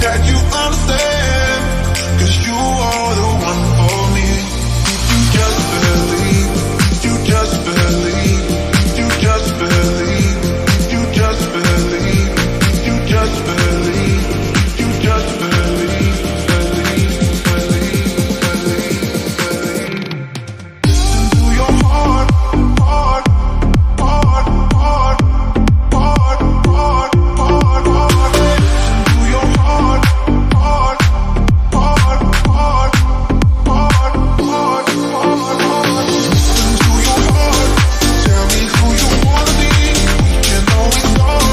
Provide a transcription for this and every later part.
that you understand, 'cause you are the one for me. If you just believe, if you just believe, if you just believe, if you just believe, if you just believe, if you just believe, believe. Listen to your heart, heart, heart, heart, heart, heart, heart, heart. Listen to your heart, heart, heart, heart, heart, heart, heart, heart. Listen to your heart. Tell me who you wanna be. We can always start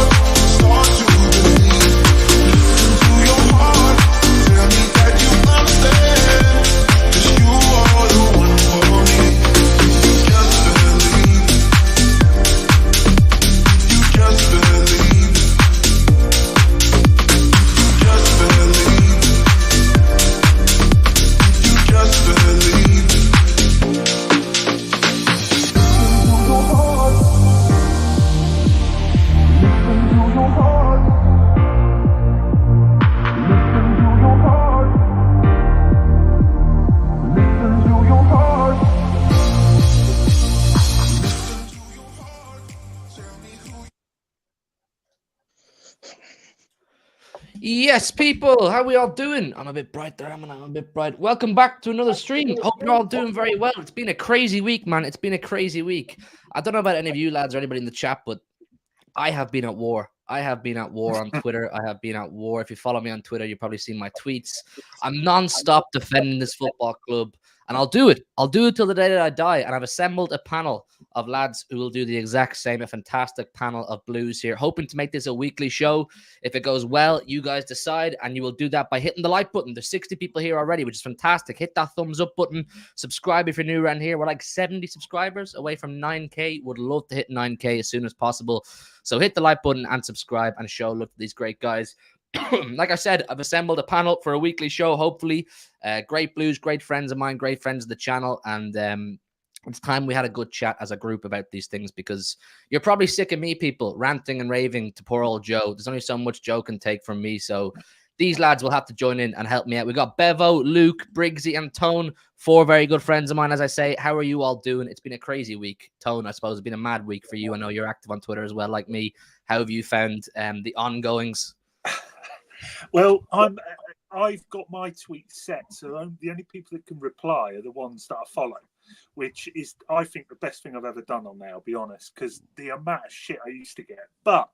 to believe. Listen to your heart. Tell me that you understand, 'cause you are the one for me. If you just believe, if you just believe, if you just believe, if you just believe. Listen to your heart. Listen to your heart. Listen to your heart. Listen to your heart. Listen to your heart. Tell me who. Yes, people, how we all doing? I'm a bit bright there, I'm a bit bright. Welcome back to another stream. Hope you're all doing very well. It's been a crazy week, man. It's been a crazy week. I don't know about any of you lads or anybody in the chat, but I have been at war. I have been at war on Twitter. I have been at war. If you follow me on Twitter, you've probably seen my tweets. I'm non-stop defending this football club, and I'll do it. I'll do it till the day that I die. And I've assembled a panel of lads who will do the exact same, a fantastic panel of blues here, hoping to make this a weekly show. If it goes well, you guys decide, and you will do that by hitting the like button. There's 60 people here already, which is fantastic. Hit that thumbs up button. Subscribe if you're new around here. We're like 70 subscribers away from 9K. Would love to hit 9K as soon as possible. So hit the like button and subscribe and show love to these great guys. Like I said, I've assembled a panel for a weekly show, hopefully. Great blues, great friends of mine, great friends of the channel. And it's time we had a good chat as a group about these things, because you're probably sick of me, people, ranting and raving to poor old Joe. There's only so much Joe can take from me. So these lads will have to join in and help me out. We've got Bevo, Luke, Briggsy, and Tone, 4 very good friends of mine. As I say, how are you all doing? It's been a crazy week. Tone, I suppose, it's been a mad week for you. I know you're active on Twitter as well, like me. How have you found the ongoings? Well, I've got my tweets set, so the only people that can reply are the ones that I follow, which is, I think, the best thing I've ever done on there, I'll be honest, because the amount of shit I used to get. But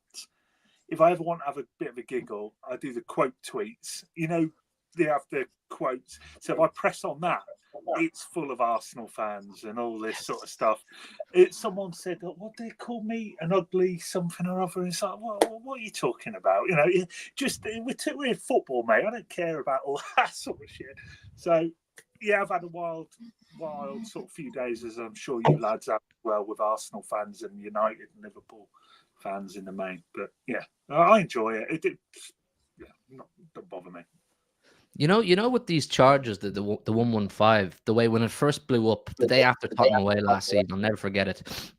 if I ever want to have a bit of a giggle, I do the quote tweets. You know, they have the quotes. So if I press on that, it's full of Arsenal fans and all this sort of stuff. Someone said, what they call me, an ugly something or other. It's like, what are you talking about? You know, just we're football, mate. I don't care about all that sort of shit. So yeah, I've had a wild sort of few days, as I'm sure you lads have as well, with Arsenal fans and United and Liverpool fans in the main. But yeah, I enjoy it. Don't bother me. You know, with these charges, the 115, the way when it first blew up the day after Tottenham away last season, I'll never forget it.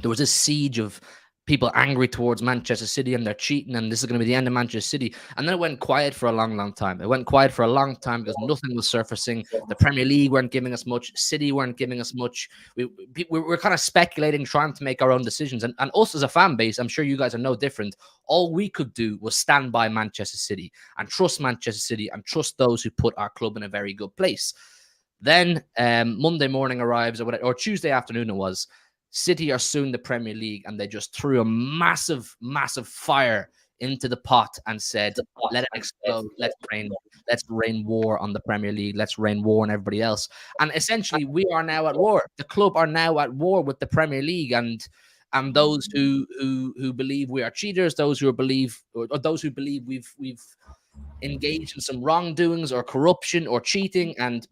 There was this siege of people angry towards Manchester City and they're cheating, and this is going to be the end of Manchester City. And then it went quiet for a long time. It went quiet for a long time because nothing was surfacing. The Premier League weren't giving us much. City weren't giving us much. We're kind of speculating, trying to make our own decisions. And us as a fan base, I'm sure you guys are no different. All we could do was stand by Manchester City and trust Manchester City and trust those who put our club in a very good place. Then Monday morning arrives, or Tuesday afternoon it was. City are suing the Premier League, and they just threw a massive fire into the pot and said, let it explode. Let's rain war on the Premier League. Let's rain war on everybody else. And essentially, we are now at war. The club are now at war with the Premier League, and those who believe we are cheaters, those who believe we've engaged in some wrongdoings or corruption or cheating. And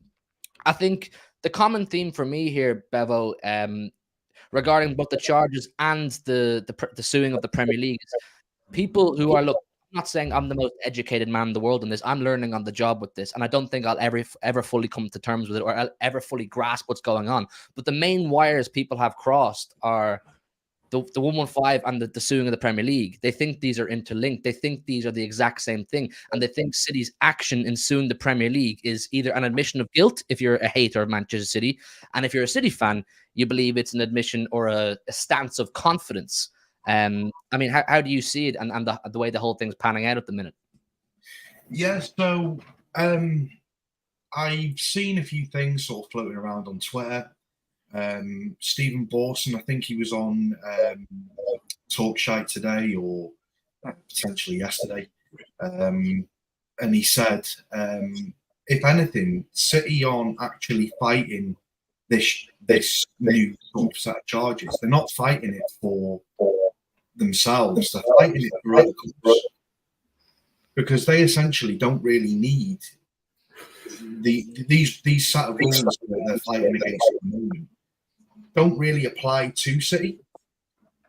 I think the common theme for me here, Bevo, regarding both the charges and the suing of the Premier League, is people who are, look, I'm not saying I'm the most educated man in the world in this. I'm learning on the job with this, and I don't think I'll ever fully come to terms with it, or I'll ever fully grasp what's going on. But the main wires people have crossed are the 115 and the suing of the Premier League, they think these are interlinked. They think these are the exact same thing. And they think City's action in suing the Premier League is either an admission of guilt if you're a hater of Manchester City. And if you're a City fan, you believe it's an admission or a stance of confidence. I mean, how do you see it and the way the whole thing's panning out at the minute? Yeah, so I've seen a few things sort of floating around on Twitter. Stephen Borson, I think he was on Talkshite today or potentially yesterday. And he said, if anything, City aren't actually fighting this new sort of set of charges. They're not fighting it for themselves. They're fighting it for other clubs. Because they essentially don't really need these set of rules that they're fighting against at the moment don't really apply to City.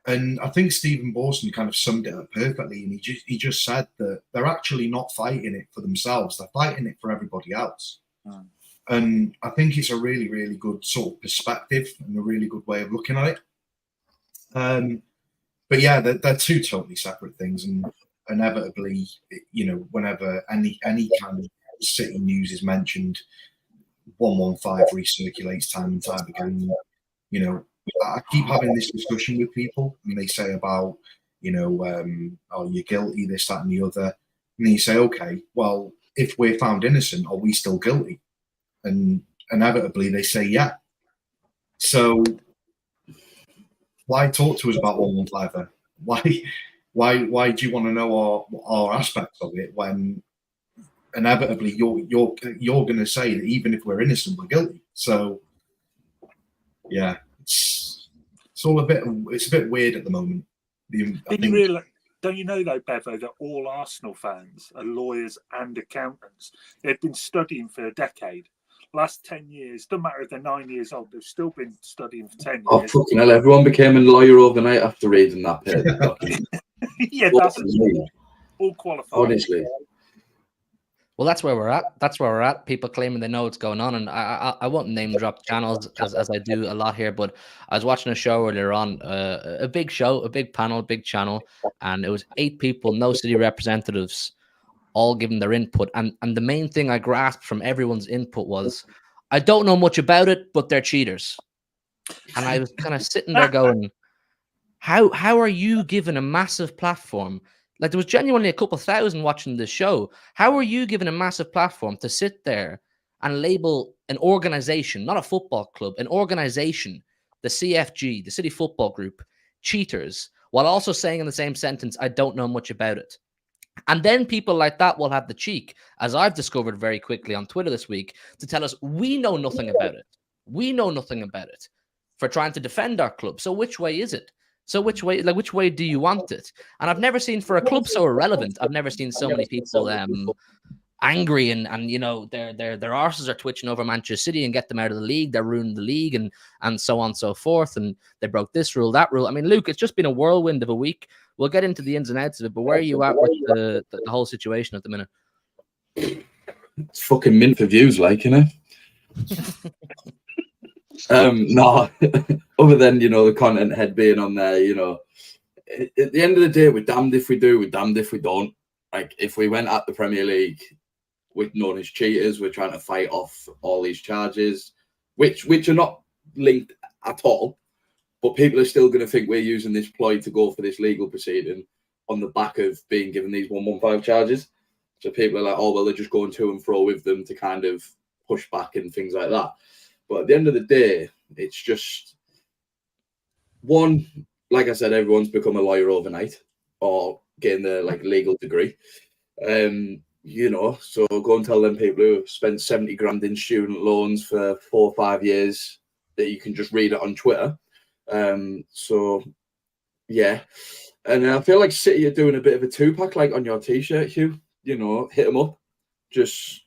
And I think Stephen Borson kind of summed it up perfectly. And he just said that they're actually not fighting it for themselves. They're fighting it for everybody else. Mm. And I think it's a really, really good sort of perspective and a really good way of looking at it. But yeah, they're two totally separate things. And inevitably, you know, whenever any kind of City news is mentioned, 115 recirculates time and time again. You know, I keep having this discussion with people, and they say about, you know, oh, you're guilty, this, that, and the other. And then you say, okay, well, if we're found innocent, are we still guilty? And inevitably, they say, yeah. So why talk to us about 115 then? Why do you want to know our aspects of it when inevitably you're going to say that even if we're innocent, we're guilty? So yeah, it's a bit weird at the moment. Don't you know though, Bevo, that all Arsenal fans are lawyers and accountants? They've been studying for a decade. Last 10 years, doesn't matter if they're 9 years old, they've still been studying for 10 years. Oh, fucking hell, everyone became a lawyer overnight after reading that document. Yeah, that's all qualified. Honestly. Well, that's where we're at. People claiming they know what's going on, and I won't name drop channels as I do a lot here. But I was watching a show earlier on, a big show, a big panel, big channel, and it was 8 people, no City representatives, all giving their input. And the main thing I grasped from everyone's input was, I don't know much about it, but they're cheaters. And I was kind of sitting there going, how are you given a massive platform? Like, there was genuinely a couple thousand watching this show. How are you given a massive platform to sit there and label an organization, not a football club, an organization, the CFG, the City Football Group, cheaters, while also saying in the same sentence, I don't know much about it? And then people like that will have the cheek, as I've discovered very quickly on Twitter this week, to tell us we know nothing about it. We know nothing about it, for trying to defend our club. So which way is it? So which way do you want it? And I've never seen, for a club so irrelevant, I've never seen so many people angry and you know, their arses are twitching over Manchester City and get them out of the league. They're ruining the league and so on and so forth. And they broke this rule, that rule. I mean, Luke, it's just been a whirlwind of a week. We'll get into the ins and outs of it, but where are you at with the whole situation at the minute? It's fucking mint for views, like, you know. No, other than, you know, the content head being on there, you know, at the end of the day, we're damned if we do, we're damned if we don't. Like, if we went at the Premier League with known as cheaters, we're trying to fight off all these charges, which are not linked at all, but people are still going to think we're using this ploy to go for this legal proceeding on the back of being given these 115 charges. So people are like, oh, well, they're just going to and fro with them to kind of push back and things like that. But at the end of the day, it's just one, like I said, everyone's become a lawyer overnight or getting their like legal degree. You know, so go and tell them people who have spent 70 grand in student loans for 4 or 5 years that you can just read it on Twitter. So yeah. And I feel like City are doing a bit of a 2-pack, like on your t-shirt, Hugh. You know, hit them up. Just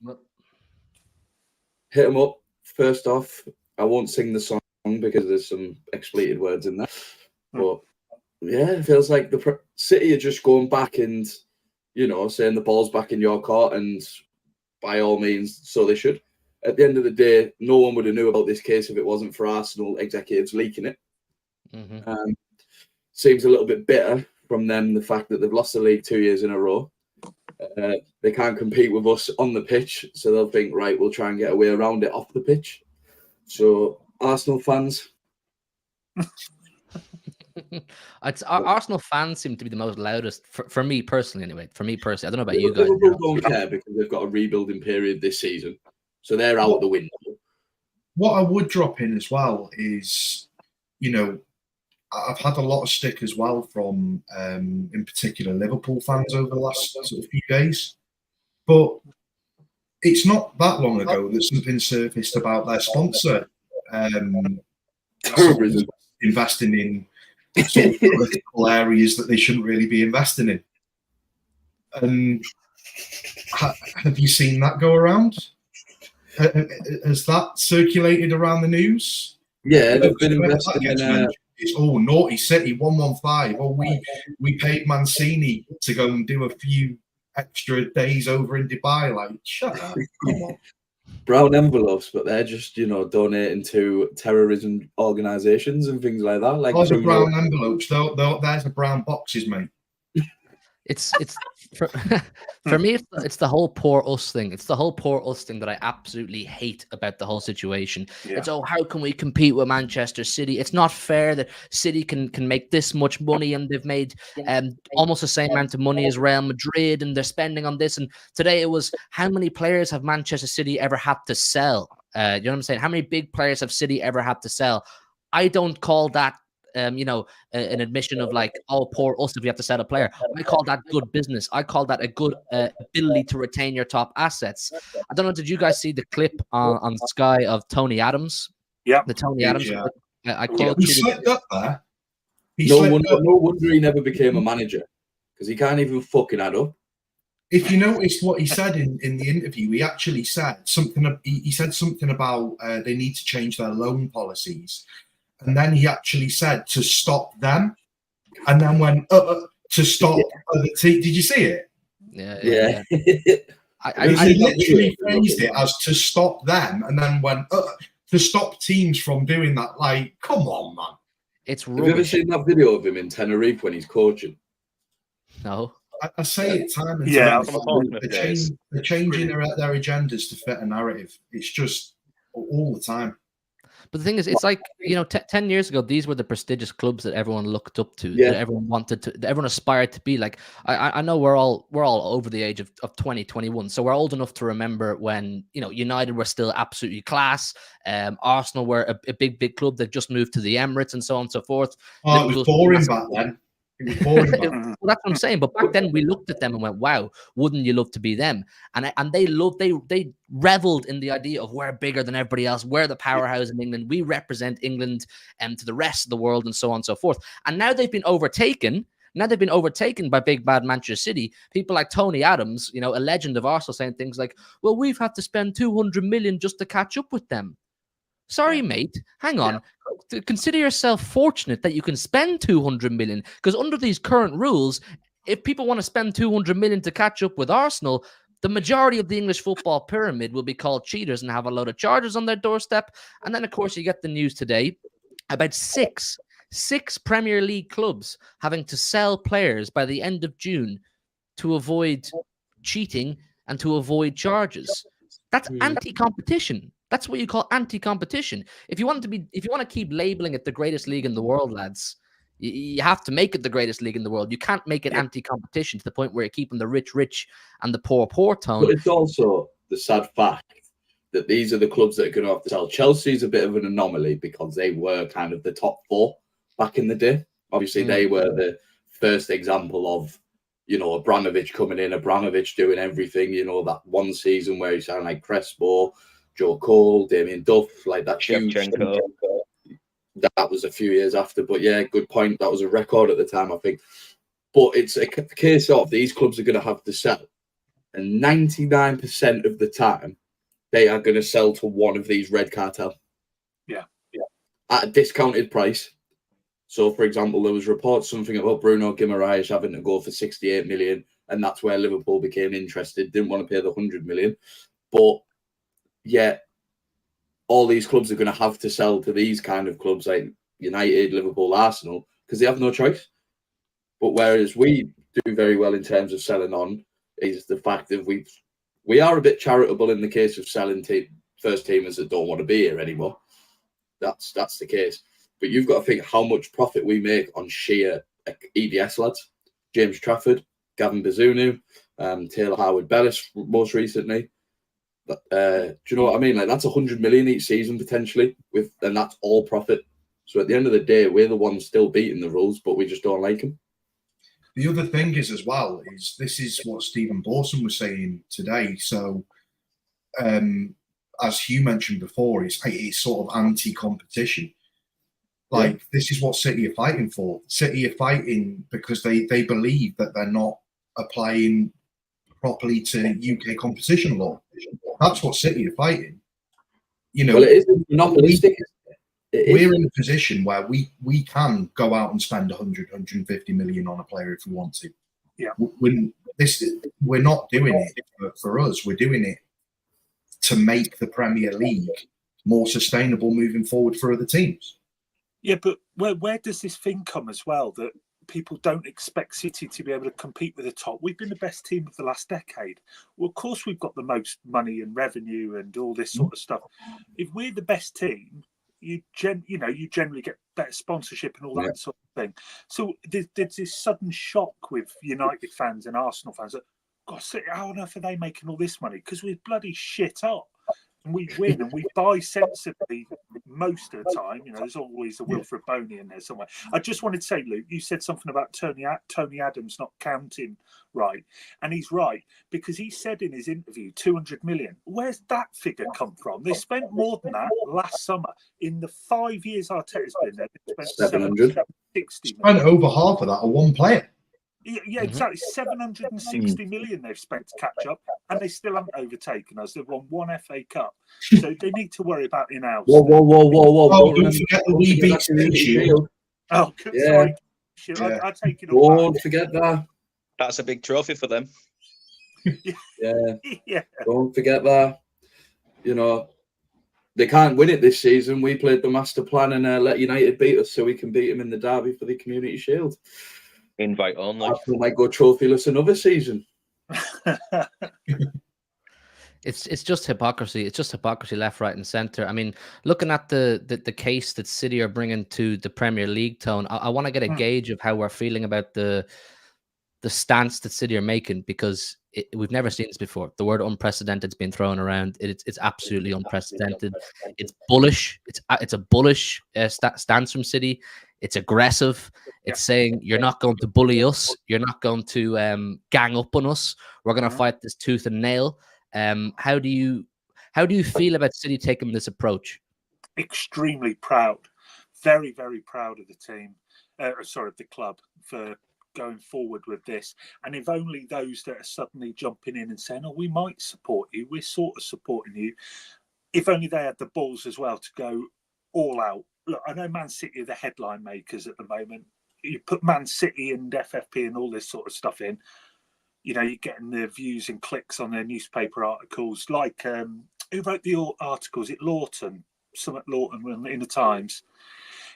hit them up. First off, I won't sing the song because there's some expletive words in there. But yeah, it feels like the City are just going back and, you know, saying the ball's back in your court, and by all means, so they should. At the end of the day, no one would have knew about this case if it wasn't for Arsenal executives leaking it. seems a little bit bitter from them, the fact that they've lost the league 2 years in a row. They can't compete with us on the pitch, so they'll think, right, we'll try and get a way around it off the pitch. So, Arsenal fans. Arsenal fans seem to be the most loudest, for me personally anyway. For me personally, I don't know about you guys. Liverpool don't care because they've got a rebuilding period this season. So they're out the window. What I would drop in as well is, you know, I've had a lot of stick as well from, in particular, Liverpool fans over the last sort of few days. But it's not that long ago that something surfaced about their sponsor investing in sort of political areas that they shouldn't really be investing in. And have you seen that go around? Has that circulated around the news? Yeah, they've been investing in. Naughty City 115. Oh, we paid Mancini to go and do a few extra days over in Dubai. Like, shut up! Come on. Brown envelopes, but they're just, you know, donating to terrorism organisations and things like that. Like those are brown envelopes. There's the brown boxes, mate. It's for me. It's the whole poor us thing. It's the whole poor us thing that I absolutely hate about the whole situation. Yeah. It's how can we compete with Manchester City? It's not fair that City can make this much money and they've made almost the same amount of money as Real Madrid and they're spending on this. And today it was how many players have Manchester City ever had to sell? You know what I'm saying? How many big players have City ever had to sell? I don't call that. An admission of like, oh, poor us if we have to sell a player. I call that good business. I call that a good ability to retain your top assets. I don't know. Did you guys see the clip on Sky of Tony Adams? Yeah, the Tony Adams. Yeah. I quote. He slipped up there. No wonder he never became a manager because he can't even fucking add up. If you noticed what he said in the interview, he actually said something. He said something about they need to change their loan policies. And then he actually said to stop them, and then went to stop other teams. Did you see it? Yeah. I literally phrased it as to stop them, and then went to stop teams from doing that. Like, come on, man! It's rubbish. Have you ever seen that video of him in Tenerife when he's coaching? No. I say it time and time. They're changing their agendas to fit a narrative. It's just all the time. But the thing is, it's like, 10 years ago, these were the prestigious clubs that everyone looked up to, that everyone wanted to, that everyone aspired to be like. I know we're all over the age of 20, 21, so we're old enough to remember when, United were still absolutely class. Arsenal were a big club that just moved to the Emirates and so on and so forth. Oh, it was boring back then. Well, that's what I'm saying. But back then we looked at them and went, "Wow, wouldn't you love to be them?" And they reveled in the idea of we're bigger than everybody else. We're the powerhouse in England. We represent England to the rest of the world, and so on and so forth. And now they've been overtaken. By big bad Manchester City. People like Tony Adams, a legend of Arsenal, saying things like, "Well, we've had to spend 200 million just to catch up with them." Sorry, mate. Hang on. Yeah. Consider yourself fortunate that you can spend 200 million, because under these current rules, if people want to spend 200 million to catch up with Arsenal, the majority of the English football pyramid will be called cheaters and have a load of charges on their doorstep. And then, of course, you get the news today about six Premier League clubs having to sell players by the end of June to avoid cheating and to avoid charges. That's anti-competition. That's what you call anti-competition. If you want to keep labeling it the greatest league in the world, lads, you have to make it the greatest league in the world. You can't make it anti-competition to the point where you're keeping the rich and the poor tone. But it's also the sad fact that these are the clubs that are going to have to sell. Chelsea's a bit of an anomaly because they were kind of the top four back in the day. Obviously, they were the first example of, Abramovich coming in, Abramovich doing everything, that one season where he sounded like Crespo, Joe Cole, Damien Duff, like that huge. That was a few years after, but yeah, good point. That was a record at the time, I think. But it's a case of these clubs are going to have to sell, and 99% of the time, they are going to sell to one of these red cartel. Yeah, at a discounted price. So, for example, there was reports something about Bruno Guimaraes having to go for 68 million, and that's where Liverpool became interested. Didn't want to pay the 100 million, but yeah, all these clubs are going to have to sell to these kind of clubs like United, Liverpool, Arsenal, because they have no choice. But whereas we do very well in terms of selling on, is the fact that we are a bit charitable in the case of selling first teamers that don't want to be here anymore. That's the case. But you've got to think how much profit we make on sheer EDS lads. James Trafford, Gavin Bazunu, Taylor Howard-Bellis most recently. Do you know what I mean? Like, that's 100 million each season potentially, and that's all profit. So at the end of the day, we're the ones still beating the rules, but we just don't like them. The other thing is as well is this is what Stephen Borson was saying today. So, as Hugh mentioned before, it's sort of anti-competition. Like, this is what City are fighting for. City are fighting because they believe that they're not applying properly to UK competition law. That's what City are fighting. You know, well, it is monopolistic. We're in a position where we can go out and spend 100, 150 million on a player if we want to. Yeah. We're not doing it for us. We're doing it to make the Premier League more sustainable moving forward for other teams. Yeah, but where does this thing come as well, that people don't expect City to be able to compete with the top? We've been the best team of the last decade. Well, of course, we've got the most money and revenue and all this sort of stuff. If we're the best team, you generally get better sponsorship and all that sort of thing. So there's this sudden shock with United fans and Arsenal fans that, God, how on earth are they making all this money? Because we're bloody shit up. And we win and we buy sensibly most of the time. You know, there's always a Wilfred Boney in there somewhere. I just wanted to say, Luke, you said something about Tony Adams not counting right. And he's right, because he said in his interview 200 million. Where's that figure come from? They spent more than that last summer. In the 5 years Arteta's been there, they spent 760 million. Spent over half of that on one player. Yeah, exactly. 760 million they've spent to catch up, and they still haven't overtaken us. They've won one FA Cup, so they need to worry about in-house. Whoa! Oh, don't forget the Wee Beats Shield. Oh, yeah. Sorry. I take it all Don't back. forget that. That's a big trophy for them. Yeah. Don't forget that. You know, they can't win it this season. We played the master plan and let United beat us so we can beat them in the derby for the Community Shield. Invite only. Arsenal might go trophyless another season. It's just hypocrisy. It's just hypocrisy left, right, and centre. I mean, looking at the case that City are bringing to the Premier League, Tone, I want to get a gauge of how we're feeling about the stance that City are making, because we've never seen this before. The word unprecedented has been thrown around. It's absolutely unprecedented. It's bullish. It's a bullish stance from City. It's aggressive. It's saying you're not going to bully us. You're not going to gang up on us. We're going to fight this tooth and nail. How do you feel about City taking this approach? Extremely proud. Very, very proud of the team. Of the club for going forward with this. And if only those that are suddenly jumping in and saying, oh, we might support you, we're sort of supporting you, if only they had the balls as well to go all out. Look, I know Man City are the headline makers at the moment. You put Man City and FFP and all this sort of stuff in, you know, you're getting the views and clicks on their newspaper articles. Like, who wrote the articles? It Lawton, Summit Lawton in the Times.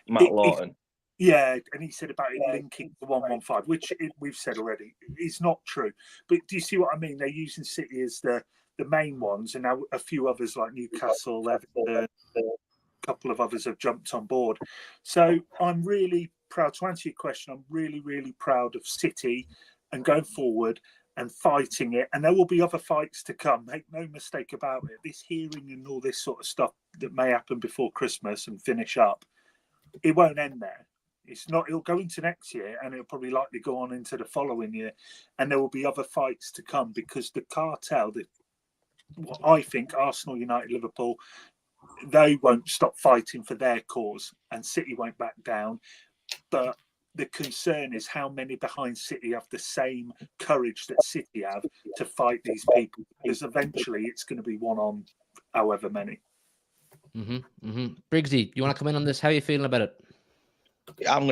Matt Lawton. Yeah, and he said about it linking to 115, which we've said already is not true. But do you see what I mean? They're using City as the main ones, and now a few others like Newcastle, Everton, a couple of others have jumped on board. So I'm really proud, to answer your question, I'm really, really proud of City and going forward and fighting it. And there will be other fights to come. Make no mistake about it. This hearing and all this sort of stuff that may happen before Christmas and finish up, it won't end there. It's not. It'll go into next year, and it'll probably likely go on into the following year, and there will be other fights to come, because the cartel, I think Arsenal, United, Liverpool, they won't stop fighting for their cause, and City won't back down. But the concern is how many behind City have the same courage that City have to fight these people, because eventually it's going to be one on however many. Briggsy, you want to come in on this? How are you feeling about it? I'm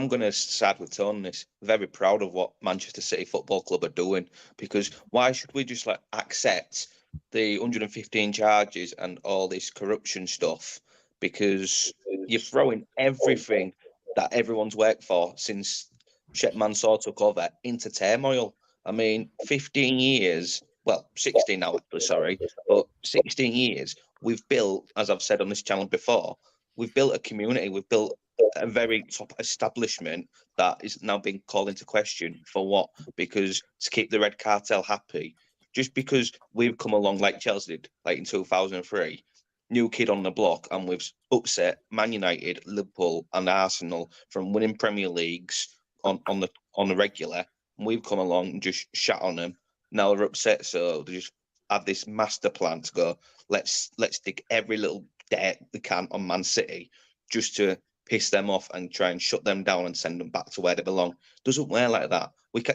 gonna side with Tony on this. Very proud of what Manchester City Football Club are doing, because why should we just accept the 115 charges and all this corruption stuff? Because you're throwing everything that everyone's worked for since Shep Mansour took over into turmoil. I mean, 15 years, well, 16 now, actually, sorry, but 16 years, we've built, as I've said on this channel before, we've built a community, we've built a very top establishment that is now being called into question for what? Because to keep the red cartel happy, just because we've come along like Chelsea did, like in 2003, new kid on the block, and we've upset Man United, Liverpool, and Arsenal from winning Premier Leagues on the regular. And we've come along and just shat on them. Now they're upset, so they just have this master plan to go, let's dig every little dirt we can on Man City just to piss them off and try and shut them down and send them back to where they belong. Doesn't work like that.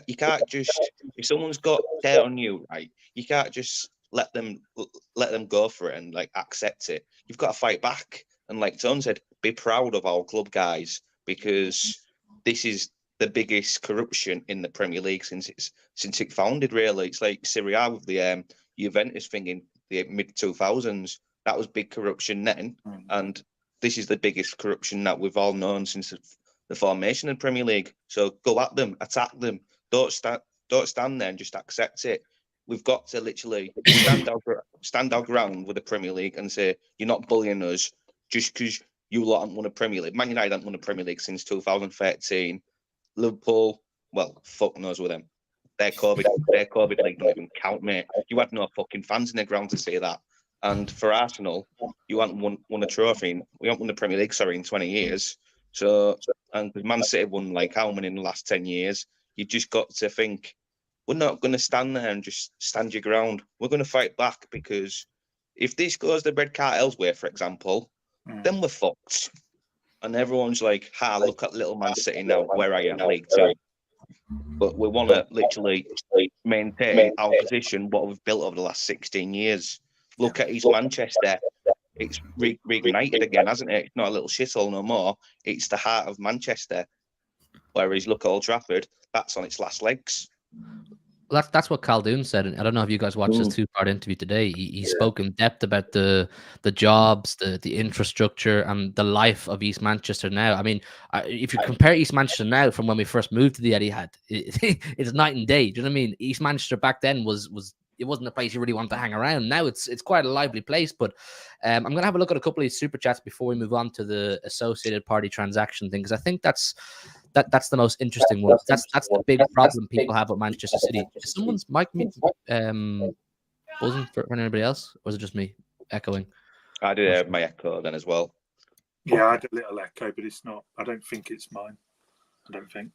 You can't just, if someone's got dirt on you, right, you can't just let them go for it and like accept it. You've got to fight back. And like Tone said, be proud of our club, guys, because this is the biggest corruption in the Premier League since it founded. Really, it's like Serie A with the Juventus thing in the mid 2000s. That was big corruption then, and this is the biggest corruption that we've all known since the formation of the Premier League. So go at them, attack them. Don't stand there and just accept it. We've got to literally stand our ground with the Premier League and say, you're not bullying us just because you lot haven't won a Premier League. Man United haven't won a Premier League since 2013. Liverpool, well, fuck knows with them. Their COVID league don't even count, mate. You had no fucking fans in the ground to say that. And for Arsenal, you haven't won a trophy. We haven't won the Premier League, in 20 years. So, and Man City won like how many in the last 10 years? You just got to think, we're not going to stand there and just stand your ground. We're going to fight back, because if this goes the red cartel's way, for example, then we're fucked. And everyone's like, look at little Man City now, where are you in League Two? But we want to literally maintain our position, what we've built over the last 16 years. Look at East Manchester. It's reignited again, hasn't it? It's not a little shithole no more. It's the heart of Manchester. Whereas look at Old Trafford, that's on its last legs. Well, that's what Khaldoon said. And I don't know if you guys watched his 2-part interview today. He spoke in depth about the jobs, the infrastructure, and the life of East Manchester now. I mean, if you compare East Manchester now from when we first moved to the Etihad, it's night and day. Do you know what I mean? East Manchester back then was it wasn't a place you really want to hang around. Now it's quite a lively place. But I'm going to have a look at a couple of these super chats before we move on to the associated party transaction thing, because I think that's the most interesting one. That's the big problem people have with Manchester City. Is someone's mic buzzing for anybody else, or is it just me echoing? I did have my echo then as well. Yeah, I had a little echo, but it's not. I don't think it's mine. I don't think.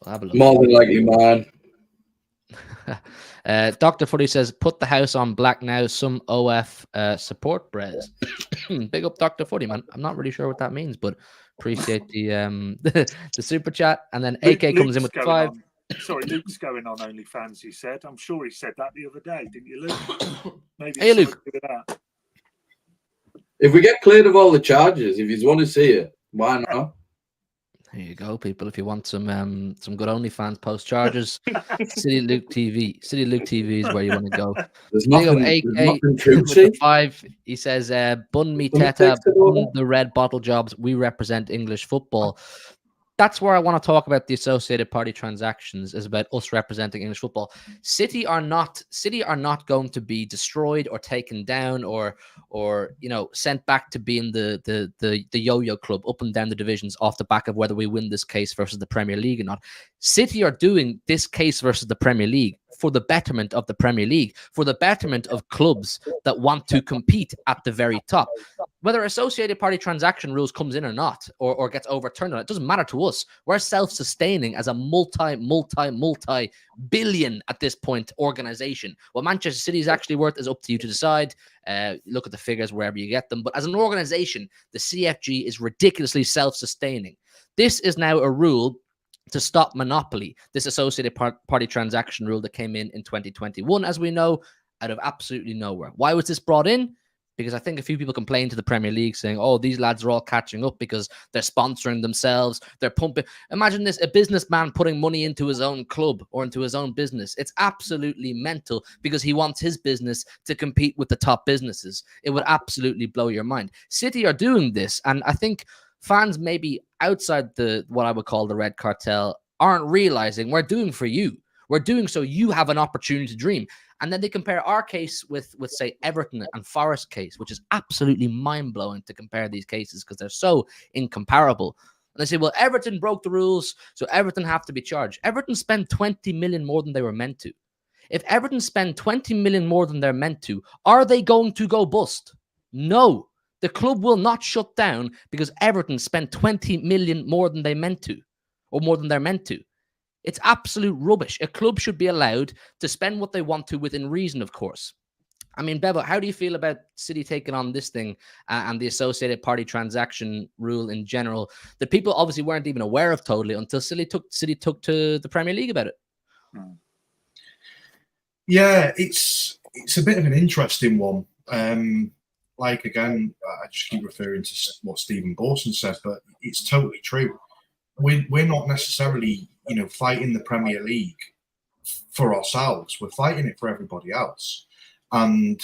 We'll have a look. More than likely mine. Dr. Footy says, put the house on black now. Some OF support Brez. Big up Dr. Footy, man. I'm not really sure what that means, but appreciate the super chat. And then AK comes in with 5. Sorry, Luke's going on OnlyFans, he said. I'm sure he said that the other day, didn't you, Luke? Maybe hey, Luke. That. If we get cleared of all the charges, if you want to see it, why not? There you go, people. If you want some good OnlyFans post charges, City Luke TV. City Luke TV is where you want to go. There's nothing, with the 5. He says, "Bun me teta, bun the red bottle jobs. We represent English football." That's where I want to talk about the associated party transactions, is about us representing English football. City are not going to be destroyed or taken down or sent back to being the yo-yo club up and down the divisions off the back of whether we win this case versus the Premier League or not. City are doing this case versus the Premier League for the betterment of the Premier League, for the betterment of clubs that want to compete at the very top. Whether associated party transaction rules comes in or not, or gets overturned on it, doesn't matter to us. We're self-sustaining as a multi-billion at this point organization. What Manchester City is actually worth is up to you to decide. Look at the figures wherever you get them. But as an organization, the CFG is ridiculously self-sustaining. This is now a rule to stop monopoly, this associated party transaction rule that came in 2021, as we know, out of absolutely nowhere. Why was this brought in? Because I think a few people complained to the Premier League saying, oh, these lads are all catching up because they're sponsoring themselves, they're pumping. Imagine this, a businessman putting money into his own club or into his own business. It's absolutely mental because he wants his business to compete with the top businesses. It would absolutely blow your mind. City are doing this, and I think fans maybe outside what I would call the red cartel aren't realizing we're doing for you. We're doing so you have an opportunity to dream. And then they compare our case with say, Everton and Forest case, which is absolutely mind-blowing to compare these cases because they're so incomparable. And they say, well, Everton broke the rules, so Everton have to be charged. Everton spent 20 million more than they were meant to. If Everton spend 20 million more than they're meant to, are they going to go bust? No. The club will not shut down because Everton spent 20 million more than they meant to, or more than they're meant to. It's absolute rubbish. A club should be allowed to spend what they want to within reason, of course. I mean, Bevo, how do you feel about City taking on this thing and the associated party transaction rule in general that people obviously weren't even aware of totally until City took to the Premier League about it? Yeah, it's a bit of an interesting one. Like, again, I just keep referring to what Stephen Borson said, but it's totally true. We're not necessarily, fighting the Premier League for ourselves. We're fighting it for everybody else, and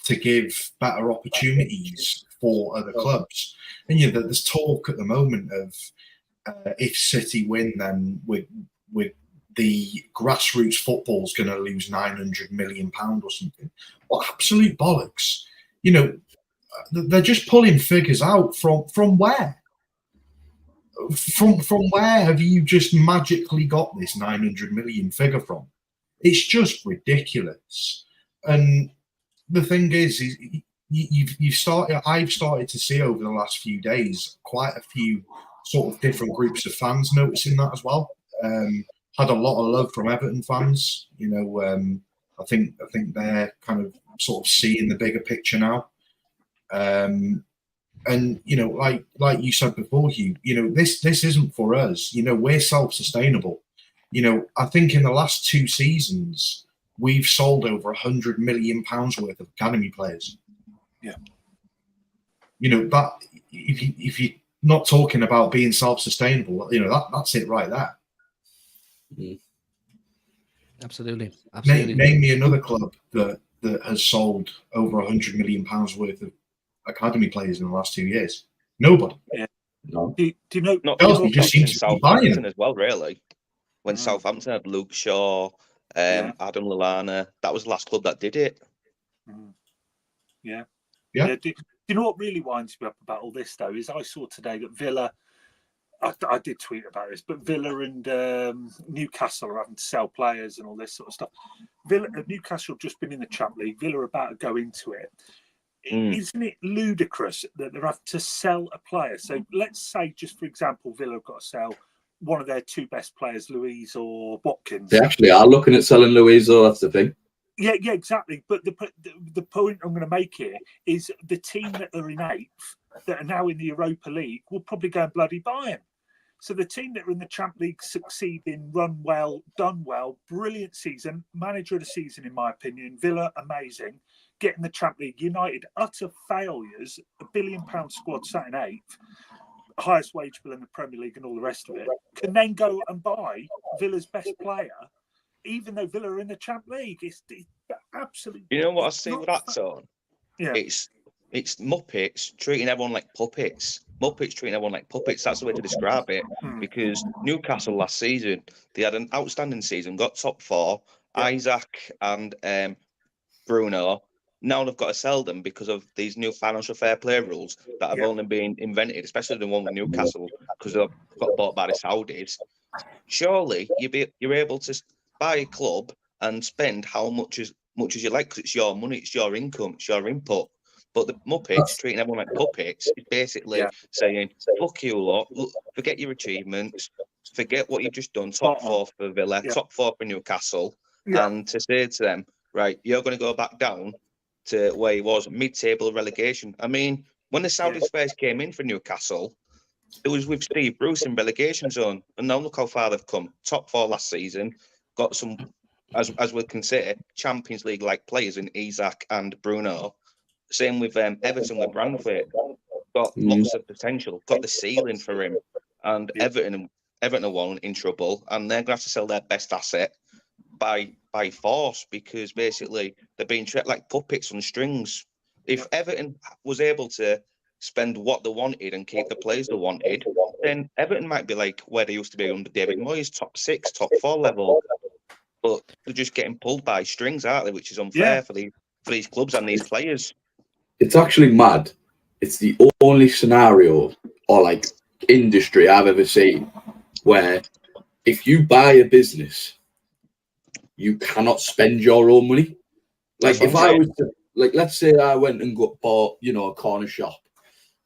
to give better opportunities for other clubs. And there's talk at the moment of if City win, then with the grassroots football's going to lose £900 million or something. What absolute bollocks! They're just pulling figures out from where? From where have you just magically got this 900 million figure from? It's just ridiculous. And the thing is I've started to see over the last few days quite a few sort of different groups of fans noticing that as well. Had a lot of love from Everton fans. I think they're kind of sort of seeing the bigger picture now. And like you said before, Hugh, this isn't for us. We're self-sustainable. I think in the last 2 seasons we've sold over £100 million worth of academy players. Yeah. That if you're not talking about being self-sustainable, that's it right there. Mm. Absolutely. Name me another club that has sold over £100 million worth of academy players in the last 2 years. Nobody. Yeah. No. Do you know? Not Chelsea just seems to be buying Southampton them. as well, really. When Southampton had Luke Shaw, Adam Lallana, that was the last club that did it. Yeah. Yeah. Do you know what really winds me up about all this, though, is I saw today that Villa, I did tweet about this, but Villa and Newcastle are having to sell players and all this sort of stuff. Newcastle have just been in the Champions League. Villa are about to go into it. Isn't it ludicrous that they're having to sell a player? So let's say, just for example, Villa have got to sell one of their 2 best players, Louise or Watkins. They actually are looking at selling Louise, though. That's the thing. Yeah, exactly. But the point I'm going to make here is the team that are in 8th, that are now in the Europa League, will probably go and bloody buy him. So the team that are in the Champions League succeeding, run well, done well, brilliant season, manager of the season in my opinion, Villa amazing, getting the Champions League. United utter failures, £1 billion squad sat in 8th, highest wage bill in the Premier League and all the rest of it, can then go and buy Villa's best player, even though Villa are in the Champions League. It's absolutely. You know what I see with that, Son? Yeah. It's Muppets treating everyone like puppets. Muppets treating everyone like puppets. That's the way to describe it. Because Newcastle last season, they had an outstanding season, got top 4. Yeah. Isaac and Bruno. Now they've got to sell them because of these new financial fair play rules that have only been invented, especially the one with Newcastle, because they've got bought by the Saudis. Surely you're able to buy a club and spend how much as you like, because it's your money, it's your income, it's your input. But the Muppets treating everyone like puppets is basically saying, fuck you lot, forget your achievements, forget what you've just done, top 4 for Villa, top 4 for Newcastle, and to say to them, right, you're going to go back down to where he was, mid-table relegation. I mean, when the Saudis first came in for Newcastle, it was with Steve Bruce in relegation zone, and now look how far they've come. Top 4 last season, got some, as we can say, Champions League-like players in Isaac and Bruno. Same with Everton with Branthwaite. Got lots of potential, got the ceiling for him. And Everton are one in trouble, and they're going to have to sell their best asset by force, because basically they're being treated like puppets on strings. If Everton was able to spend what they wanted and keep the players they wanted, then Everton might be like where they used to be under David Moyes, top 6, top 4 level. But they're just getting pulled by strings, aren't they? Which is unfair for these clubs and these players. It's actually mad. It's the only scenario or like industry I've ever seen where if you buy a business, you cannot spend your own money. Like if I was to, like, let's say I went and bought, you know, a corner shop,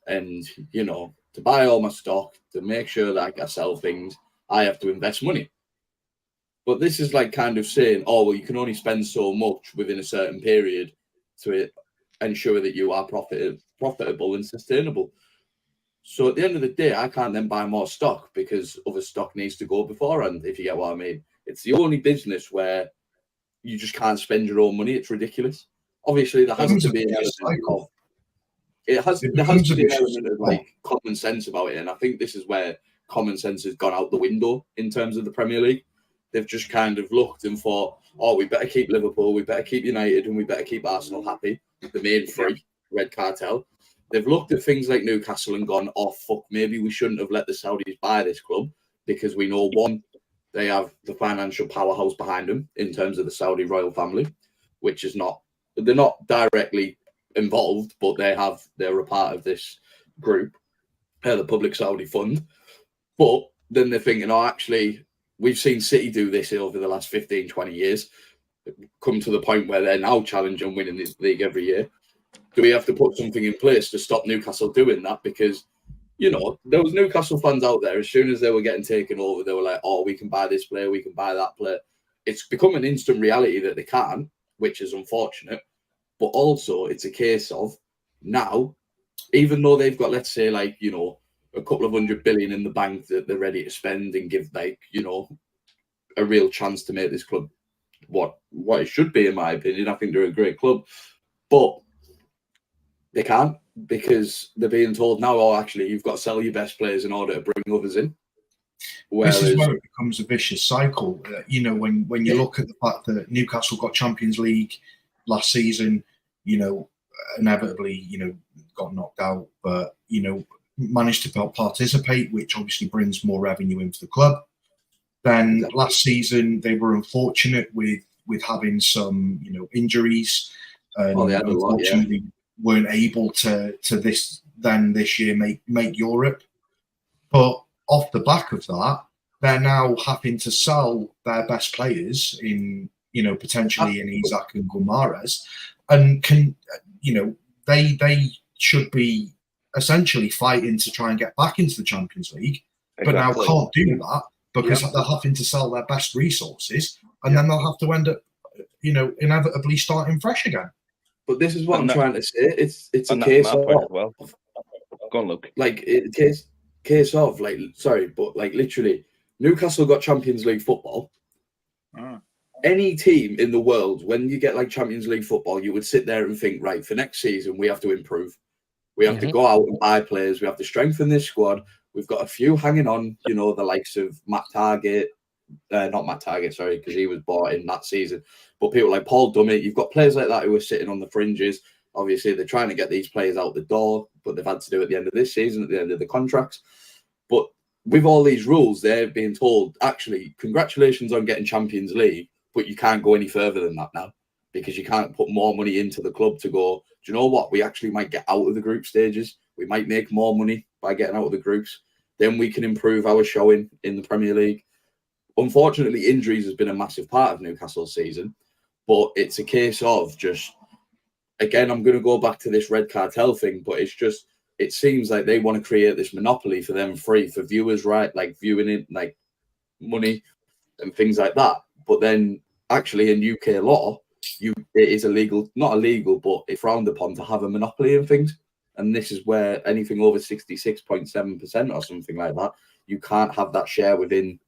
and you know, to buy all my stock, to make sure that I sell things, I have to invest money. But this is like kind of saying, oh, well, you can only spend so much within a certain period to ensure that you are profitable and sustainable. So at the end of the day, I can't then buy more stock because other stock needs to go beforehand, if you get what I mean. It's the only business where you just can't spend your own money. It's ridiculous. Obviously, there has to be an element of there has to be an element of like common sense about it. And I think this is where common sense has gone out the window in terms of the Premier League. They've just kind of looked and thought, oh, we better keep Liverpool, we better keep United, and we better keep Arsenal happy. The main three, red cartel. They've looked at things like Newcastle and gone, oh, fuck, maybe we shouldn't have let the Saudis buy this club because we know, one, they have the financial powerhouse behind them in terms of the Saudi royal family, which is not, they're not directly involved, but they're a part of this group, the Public Saudi Fund. But then they're thinking, oh, actually, we've seen City do this over the last 15, 20 years, come to the point where they're now challenging winning this league every year. Do we have to put something in place to stop Newcastle doing that? Because, you know, there was Newcastle fans out there, as soon as they were getting taken over, they were like, oh, we can buy this player, we can buy that player. It's become an instant reality that they can't, which is unfortunate. But also, it's a case of now, even though they've got, let's say, like, you know, a couple of $100 billion in the bank that they're ready to spend and give, like, you know, a real chance to make this club what it should be, in my opinion. I think they're a great club. But they can't, because they're being told now, oh, actually, you've got to sell your best players in order to bring others in. This is where it becomes a vicious cycle. You know, when you look at the fact that Newcastle got Champions League last season, you know, inevitably, you know, got knocked out, but, you know, managed to participate, which obviously brings more revenue into the club. Then last season, they were unfortunate with having some, you know, injuries. And they had a lot, unfortunately weren't able to this year make Europe. But off the back of that, they're now having to sell their best players in, you know, potentially in Isak and Guimaraes, and they should be essentially fighting to try and get back into the Champions League, but now can't do that because they're having to sell their best resources, and then they'll have to end up, you know, inevitably starting fresh again. But this is what I'm trying to say. It's a case of, well, go on, look, like, case of, like, sorry, but like literally, Newcastle got Champions League football. Any team in the world, when you get like Champions League football, you would sit there and think, right, for next season we have to improve. We have to go out and buy players. We have to strengthen this squad. We've got a few hanging on, you know, the likes of Matt Target, not Matt Target, sorry, because he was bought in that season. But people like Paul Dummett, you've got players like that who are sitting on the fringes. Obviously, they're trying to get these players out the door, but they've had to do it at the end of this season, at the end of the contracts. But with all these rules, they're being told, actually, congratulations on getting Champions League, but you can't go any further than that now because you can't put more money into the club to go, do you know what? We actually might get out of the group stages. We might make more money by getting out of the groups. Then we can improve our showing in the Premier League. Unfortunately, injuries has been a massive part of Newcastle's season, but it's a case of just, again, I'm going to go back to this red cartel thing, but it's just, it seems like they want to create this monopoly for them free for viewers, right? Like viewing it, like money and things like that. But then actually in UK law, it is illegal, not illegal, but it's frowned upon to have a monopoly in things. And this is where anything over 66.7% or something like that, you can't have that share within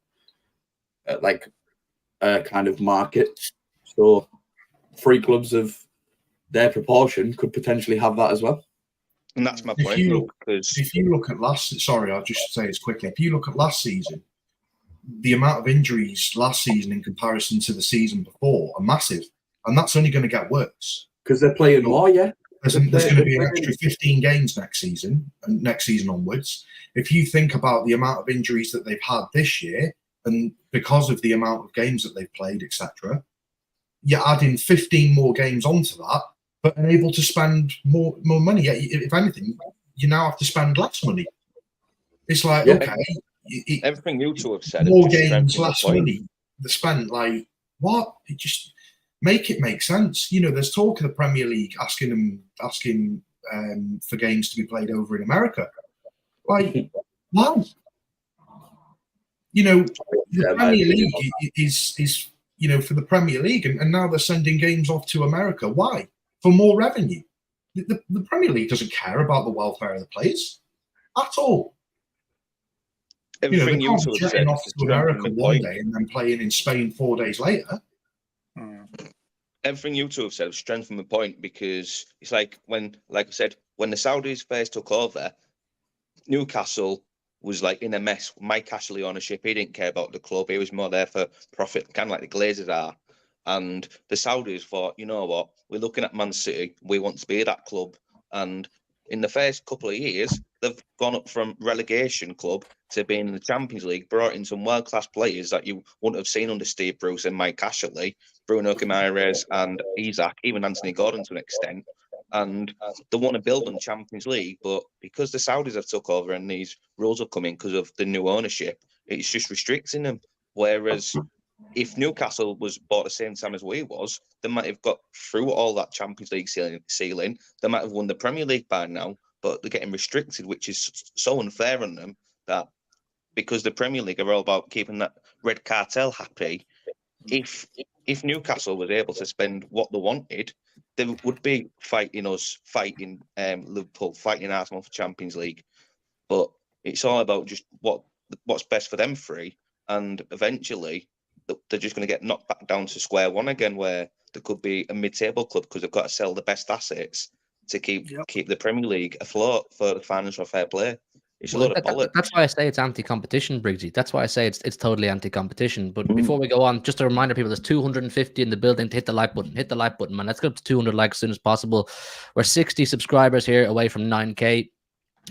like a kind of market. So 3 clubs of their proportion could potentially have that as well. And that's my point. If you look at I'll just say this quickly. If you look at last season, the amount of injuries last season in comparison to the season before are massive. And that's only going to get worse. Because they're playing more, yeah? There's going to be an extra 15 games next season, and next season onwards. If you think about the amount of injuries that they've had this year, and because of the amount of games that they've played, etc., you're adding 15 more games onto that, but unable to spend more money. If anything, you now have to spend less money. It's like, okay, everything you two have said. More games, less money. They spent like what? It just make it make sense. You know, there's talk of the Premier League asking for games to be played over in America. Like, why? You know, the Premier League is you know, for the Premier League, and now they're sending games off to America. Why? For more revenue. The Premier League doesn't care about the welfare of the players at all. Everything you know, they can't be jetting off to America one day and then playing in Spain 4 days later. Everything you two have said strengthened the point, because it's like when, like I said, when the Saudis first took over, Newcastle was like in a mess. Mike Ashley ownership, he didn't care about the club. He was more there for profit, kind of like the Glazers are. And the Saudis thought, you know what, we're looking at Man City. We want to be that club. And in the first couple of years, they've gone up from relegation club to being in the Champions League, brought in some world-class players that you wouldn't have seen under Steve Bruce and Mike Ashley, Bruno Guimaraes and Isaac, even Anthony Gordon to an extent. And they want to build on the Champions League, but because the Saudis have took over and these rules have come in because of the new ownership, it's just restricting them. Whereas if Newcastle was bought at the same time as we was, they might have got through all that Champions League ceiling. They might have won the Premier League by now, but they're getting restricted, which is so unfair on them, that because the Premier League are all about keeping that red cartel happy, if Newcastle was able to spend what they wanted, they would be fighting us, fighting Liverpool, fighting Arsenal for Champions League. But it's all about just what's best for them three, and eventually they're just going to get knocked back down to square one again, where there could be a mid-table club because they've got to sell the best assets to keep the Premier League afloat for the financial fair play. It's a lot of bollocks. That's why I say it's anti-competition, Briggsy. That's why I say it's totally anti-competition. But before we go on, just a reminder, people, there's 250 in the building. To hit the like button. Hit the like button, man. Let's go up to 200 likes as soon as possible. We're 60 subscribers here, away from 9K.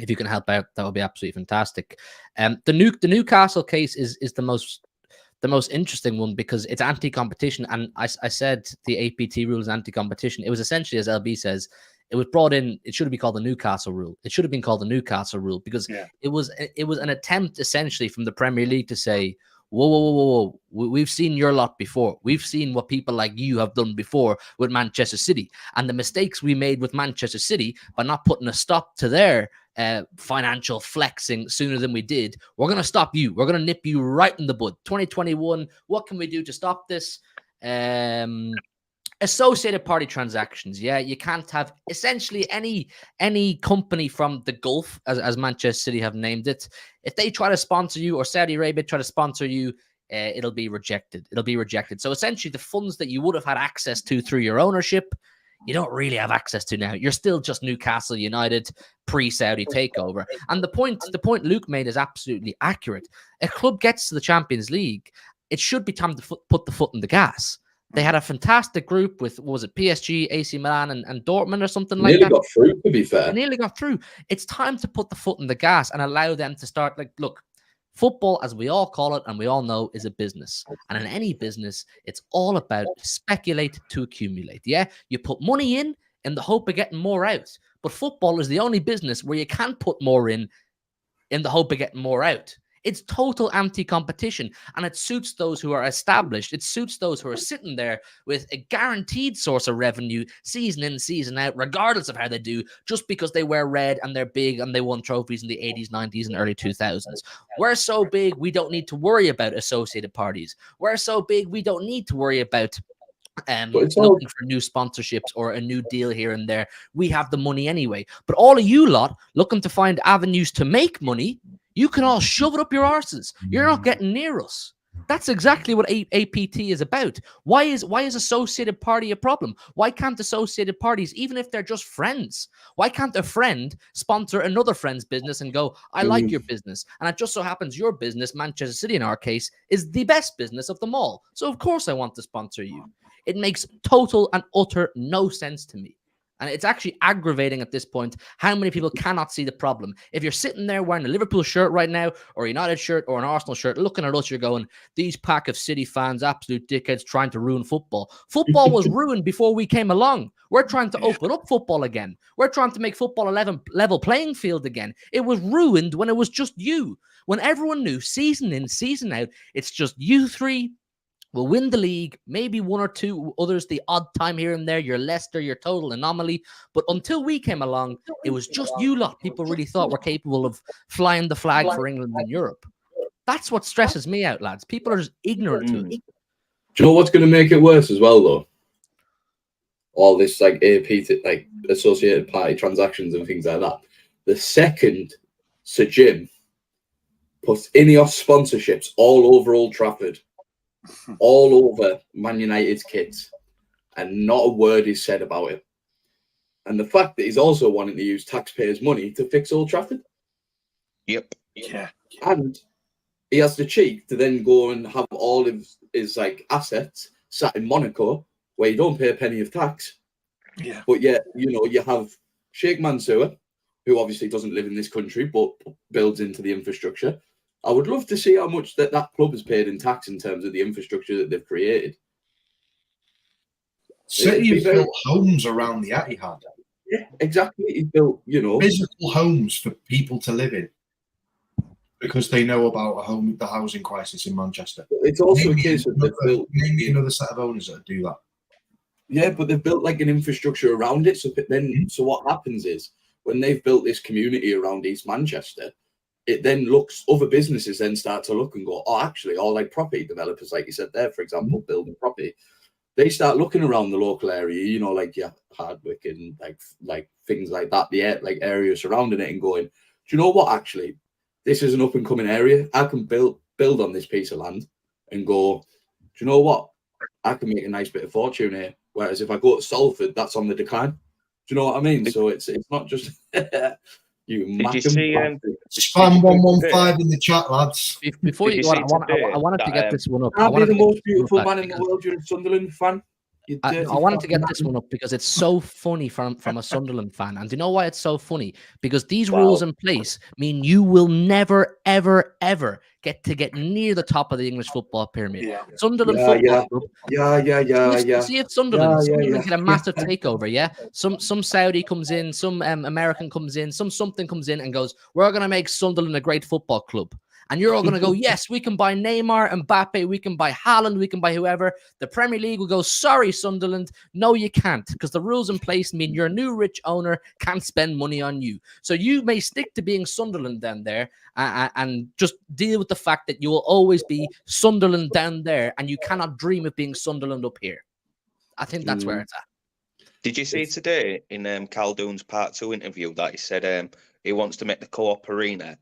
If you can help out, that would be absolutely fantastic. The Newcastle case is the most interesting one because it's anti-competition. And I said the APT rule is anti-competition. It was essentially, as LB says, it was brought in. It should have been called the Newcastle rule. It should have been called the Newcastle rule because it was an attempt essentially from the Premier League to say, whoa, we've seen your lot before. We've seen what people like you have done before with Manchester City, and the mistakes we made with Manchester City by not putting a stop to their financial flexing sooner than we did. We're going to stop you. We're going to nip you right in the bud. 2021. What can we do to stop this? Associated party transactions. Yeah, you can't have essentially any company from the Gulf, as Manchester City have named it. If they try to sponsor you, or Saudi Arabia try to sponsor you, it'll be rejected. It'll be rejected. So essentially, the funds that you would have had access to through your ownership, you don't really have access to now. You're still just Newcastle United pre-Saudi takeover. And the point Luke made is absolutely accurate. A club gets to the Champions League, it should be time to put the foot in the gas. They had a fantastic group with, what was it, PSG, AC Milan, and Dortmund or something like that. Nearly got through, to be fair. They nearly got through. It's time to put the foot in the gas and allow them to start. Like, look, football, as we all call it and we all know, is a business. And in any business, it's all about speculate to accumulate. Yeah, you put money in the hope of getting more out. But football is the only business where you can put more in the hope of getting more out. It's total anti-competition, and it suits those who are established. It suits those who are sitting there with a guaranteed source of revenue season in, season out, regardless of how they do, just because they wear red and they're big and they won trophies in the 80s, 90s, and early 2000s. We're so big, we don't need to worry about associated parties. We're so big, we don't need to worry about looking for new sponsorships or a new deal here and there. We have the money anyway. But all of you lot looking to find avenues to make money, you can all shove it up your arses. You're not getting near us. That's exactly what APT is about. Why is associated party a problem? Why can't associated parties, even if they're just friends, why can't a friend sponsor another friend's business and go, I like your business, and it just so happens your business, Manchester City in our case, is the best business of them all. So of course I want to sponsor you. It makes total and utter no sense to me. And it's actually aggravating at this point how many people cannot see the problem. If you're sitting there wearing a Liverpool shirt right now, or a United shirt, or an Arsenal shirt, looking at us, you're going, these pack of City fans, absolute dickheads trying to ruin football. Football was ruined before we came along. We're trying to open up football again. We're trying to make football a level playing field again. It was ruined when it was just you. When everyone knew season in, season out, it's just you three will win the league, maybe one or two others the odd time here and there, your Leicester, your total anomaly. But until we came along, it was just you lot people really thought were capable of flying the flag for England in Europe. That's what stresses me out, lads. People are just ignorant to it. Do you know what's going to make it worse as well, though? All this like AP, like associated party transactions and things like that. The second Sir Jim puts Ineos sponsorships all over Old Trafford, all over Man United's kits, and not a word is said about it. And the fact that he's also wanting to use taxpayers' money to fix Old Trafford. Yep. Yeah. And he has the cheek to then go and have all of his like assets sat in Monaco, where you don't pay a penny of tax. Yeah. But yet, you know, you have Sheikh Mansour, who obviously doesn't live in this country, but builds into the infrastructure. I would love to see how much that club has paid in tax in terms of the infrastructure that they've created. City have built homes around the Etihad. Yeah, exactly. He built, you know, Physical homes for people to live in because they know about the housing crisis in Manchester. It's also a case of they've built maybe another set of owners that do that. Yeah, but they've built like an infrastructure around it. So then, so what happens is when they've built this community around East Manchester, it then looks, other businesses then start to look and go, oh, actually, all like property developers, like you said there, for example, building property, they start looking around the local area, you know, like Hardwick and like things like that, the like area surrounding it, and going, do you know what? Actually, this is an up and coming area. I can build on this piece of land and go, do you know what? I can make a nice bit of fortune here. Whereas if I go to Salford, that's on the decline. Do you know what I mean? So it's not just you. Did you see Spam 115 in the chat, lads? Before you go on, I wanted to get this one up. I I'll be wanted the to get most this one beautiful up man in the world. You're a Sunderland fan. I wanted to get this one up because it's so funny from a Sunderland fan. And do you know why it's so funny? Because these rules in place mean you will never, ever, ever get near the top of the English football pyramid. Yeah. Sunderland Football Club. Yeah. See if Sunderland get a massive takeover, yeah? Some Saudi comes in, some American comes in, something comes in and goes, we're going to make Sunderland a great football club. And you're all going to go, yes, we can buy Neymar, Mbappe, we can buy Haaland, we can buy whoever. The Premier League will go, sorry, Sunderland. No, you can't, because the rules in place mean your new rich owner can't spend money on you. So you may stick to being Sunderland down there and just deal with the fact that you will always be Sunderland down there and you cannot dream of being Sunderland up here. I think that's where it's at. Did you see today in Caldoon's Part 2 interview that he said he wants to make the Co-op Arena,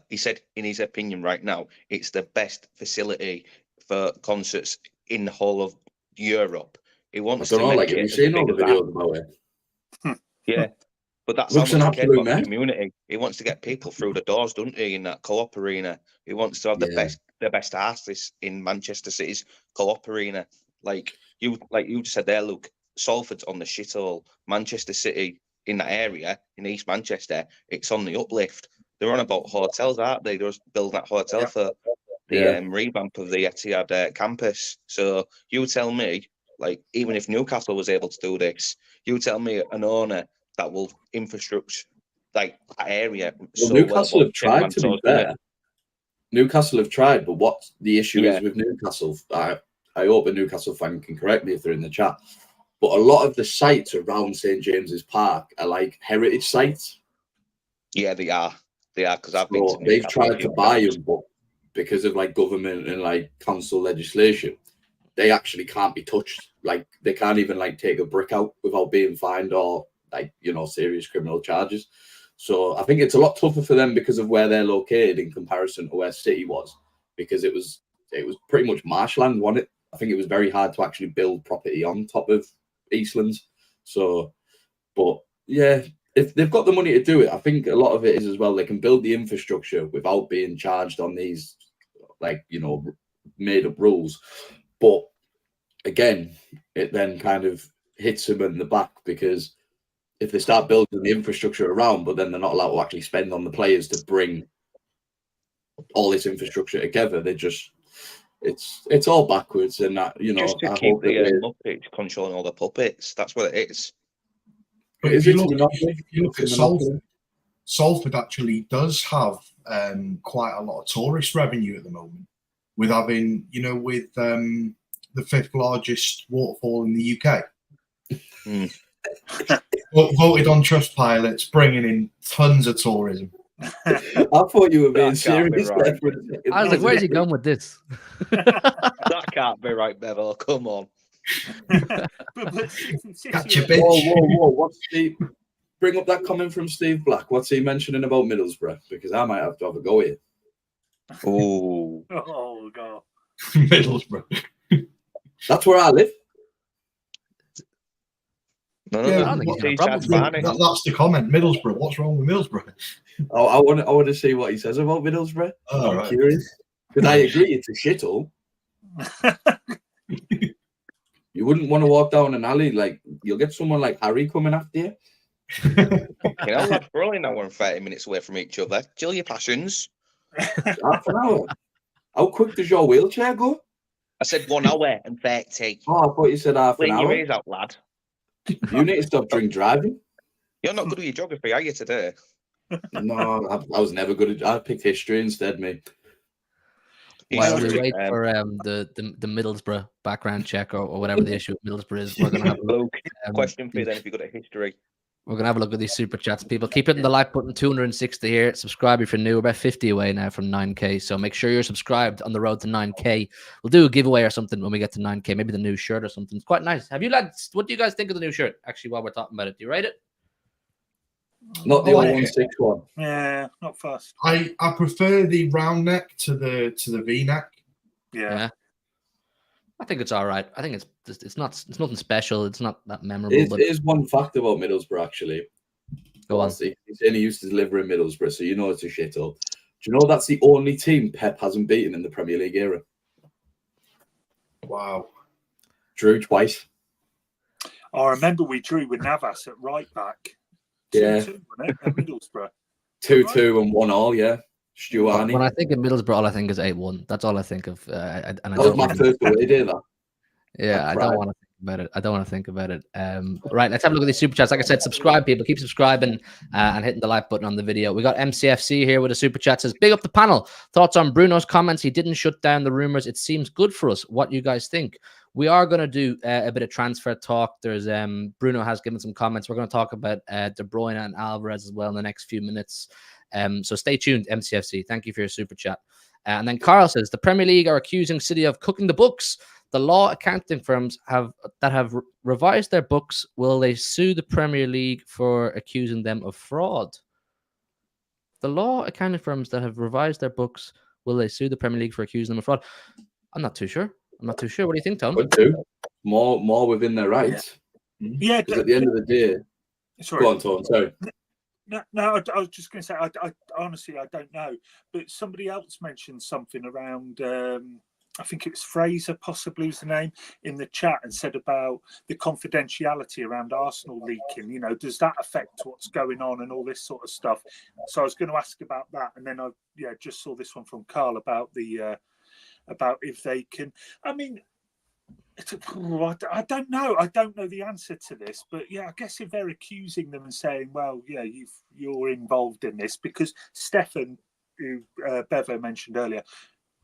he said in his opinion right now, it's the best facility for concerts in the whole of Europe. He wants to make it have you seen all the videos about it? Yeah, but that's Looks how an much he cares absolute about the mess. community. He wants to get people through the doors, doesn't he, in that Co-op Arena? He wants to have the best artists in Manchester City's Co-op Arena. Like you just said there, Luke, Salford's on the shithole. Manchester City in that area, in East Manchester, it's on the uplift. They're on about hotels, aren't they? They're building that hotel for the revamp of the Etihad campus. So you tell me, like, even if Newcastle was able to do this, you tell me an owner that will infrastructure like that area. Well, Newcastle have tried, to be fair. Newcastle have tried, but what the issue is with Newcastle, I hope a Newcastle fan can correct me if they're in the chat, but a lot of the sites around St. James's Park are like heritage sites. Yeah, they are. They are, because I've been to they've tried to buy them, but because of like government and like council legislation, they actually can't be touched. Like they can't even like take a brick out without being fined or like, you know, serious criminal charges. So I think it's a lot tougher for them because of where they're located in comparison to where City was, because it was pretty much marshland, wasn't it? I think it was very hard to actually build property on top of Eastlands. So, but yeah, if they've got the money to do it, I think a lot of it is as well, they can build the infrastructure without being charged on these, like, you know, made up rules. But again, it then kind of hits them in the back because if they start building the infrastructure around, but then they're not allowed to actually spend on the players to bring all this infrastructure together, they just it's all backwards. And that, you know, Just to I keep hope the that Muppets controlling all the puppets. That's what it is. But Is if it you look, Monopoly? if you look at It's a Monopoly. Salford, Salford actually does have quite a lot of tourist revenue at the moment, with having, you know, with the 5th largest waterfall in the UK. Mm. Voted on Trustpilot, it's bringing in tons of tourism. I thought you were being That can't be serious right. there for a second. I was like, where's he going with this? That can't be right, Bevo. Come on. but City Catch a are- bitch. Whoa! What's Steve? Bring up that comment from Steve Black. What's he mentioning about Middlesbrough? Because I might have to have a go here. Oh, Oh god. Middlesbrough. That's where I live. no, Yeah, I don't think he's got a problem with Barney. That's the comment. Middlesbrough. What's wrong with Middlesbrough? Oh, I want to see what he says about Middlesbrough. Oh, I'm right. curious. Because I agree, it's a shithole. You wouldn't want to walk down an alley, like you'll get someone like Harry coming after you. You know, lads, we're only an hour and 30 minutes away from each other. Chill your passions. Half an hour. How quick does your wheelchair go? I said 1 hour and 30. Oh, I thought you said half an Clean your hour. ears out, lad. You need to stop drink driving. You're not good with your geography, are you, today? No, I was never good at. I picked history instead, mate. While He's we just, wait for the Middlesbrough background check or whatever the issue with Middlesbrough is, we're gonna have a look. Luke, question for you then if you're good at history. We're gonna have a look at these super chats, people. Keep hitting the like button. 260 here. Subscribe if you're new. We're about 50 away now from 9k. So make sure you're subscribed on the road to 9k. We'll do a giveaway or something when we get to 9k. Maybe the new shirt or something. It's quite nice. Have you lads? What do you guys think of the new shirt? Actually, while we're talking about it, do you rate it? Not the Oh, old yeah. 161. Yeah, not fast. I prefer the round neck to the V neck. Yeah. I think it's all right. I think it's nothing special. It's not that memorable. It But is one fact about Middlesbrough, actually. go on. He's saying he used to deliver in Middlesbrough, so you know it's a shithole. Do you know that's the only team Pep hasn't beaten in the Premier League era? Wow. Drew twice. I remember we drew with Navas at right back. Yeah. 2-2, wasn't it? At Middlesbrough. 2-2 and 1-1, yeah. Stuani. When I think of Middlesbrough, all I think is 8-1. That's all I think of. And I That was don't my really- first away day, that. Yeah, I I cried. don't want to think about it. I don't want to think about it. Right, let's have a look at these super chats. Like I said, subscribe, people. Keep subscribing and hitting the like button on the video. We got MCFC here with a super chat. Says, big up the panel. Thoughts on Bruno's comments? He didn't shut down the rumors. It seems good for us. What you guys think? We are going to do a bit of transfer talk. There's Bruno has given some comments. We're going to talk about De Bruyne and Alvarez as well in the next few minutes. So stay tuned, MCFC. Thank you for your super chat. And then Carl says, the Premier League are accusing City of cooking the books. The law accounting firms have revised their books. Will they sue the Premier League for accusing them of fraud? The law accounting firms that have revised their books, will they sue the Premier League for accusing them of fraud? I'm not too sure. What do you think, Tom? Could do. More within their rights. Yeah. Because at the end of the day, Sorry. go on, Tom. Sorry. No, I was just going to say, I honestly, I don't know. But somebody else mentioned something around, I think it was Fraser, possibly was the name, in the chat, and said about the confidentiality around Arsenal leaking. You know, does that affect what's going on and all this sort of stuff? So I was going to ask about that. And then I just saw this one from Carl about about if they can. I mean, I don't know. I don't know the answer to this, but yeah, I guess if they're accusing them and saying, "Well, yeah, you're involved in this," because Stefan, who Bevo mentioned earlier,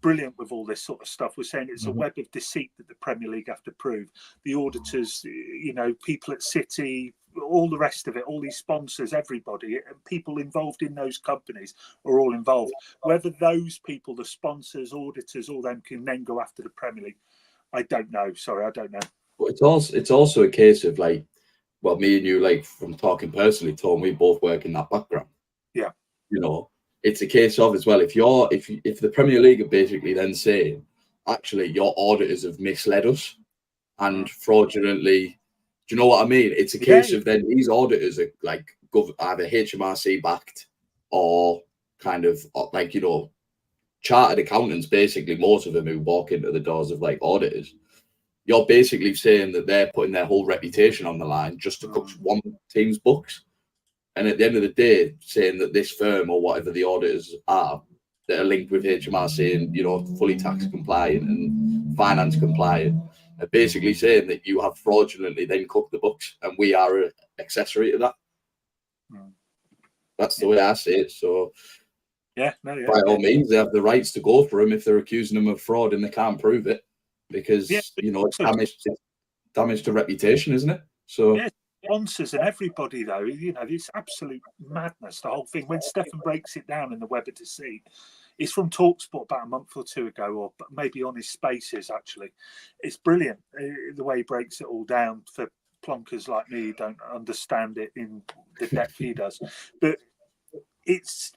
brilliant with all this sort of stuff, was saying it's a web of deceit that the Premier League have to prove. The auditors, you know, people at City, all the rest of it, all these sponsors, everybody, people involved in those companies are all involved. Whether those people, the sponsors, auditors, all them can then go after the Premier League, I don't know. Sorry, I don't know. But it's also a case of like, well, me and you, like from talking personally, Tom, we both work in that background. Yeah. You know, it's a case of as well. If the Premier League are basically then saying, actually, your auditors have misled us and fraudulently, do you know what I mean? It's a case of then these auditors are like either HMRC backed or kind of like, you know, chartered accountants, basically, most of them who walk into the doors of like auditors. you're basically saying that they're putting their whole reputation on the line just to cook one team's books. And at the end of the day, saying that this firm or whatever the auditors are that are linked with HMRC and, you know, fully tax compliant and finance compliant, are basically saying that you have fraudulently then cooked the books, and we are an accessory to that. That's the way I see it. So, by all means, they have the rights to go for him if they're accusing him of fraud and they can't prove it, because you know, it's damage to reputation, isn't it? So sponsors and everybody, though, you know, it's absolute madness, the whole thing. When Stefan breaks it down in the Weber Deceit, it's from TalkSport about a month or two ago, or maybe on his Spaces, actually. It's brilliant, the way he breaks it all down for plonkers like me who don't understand it in the depth he does. But it's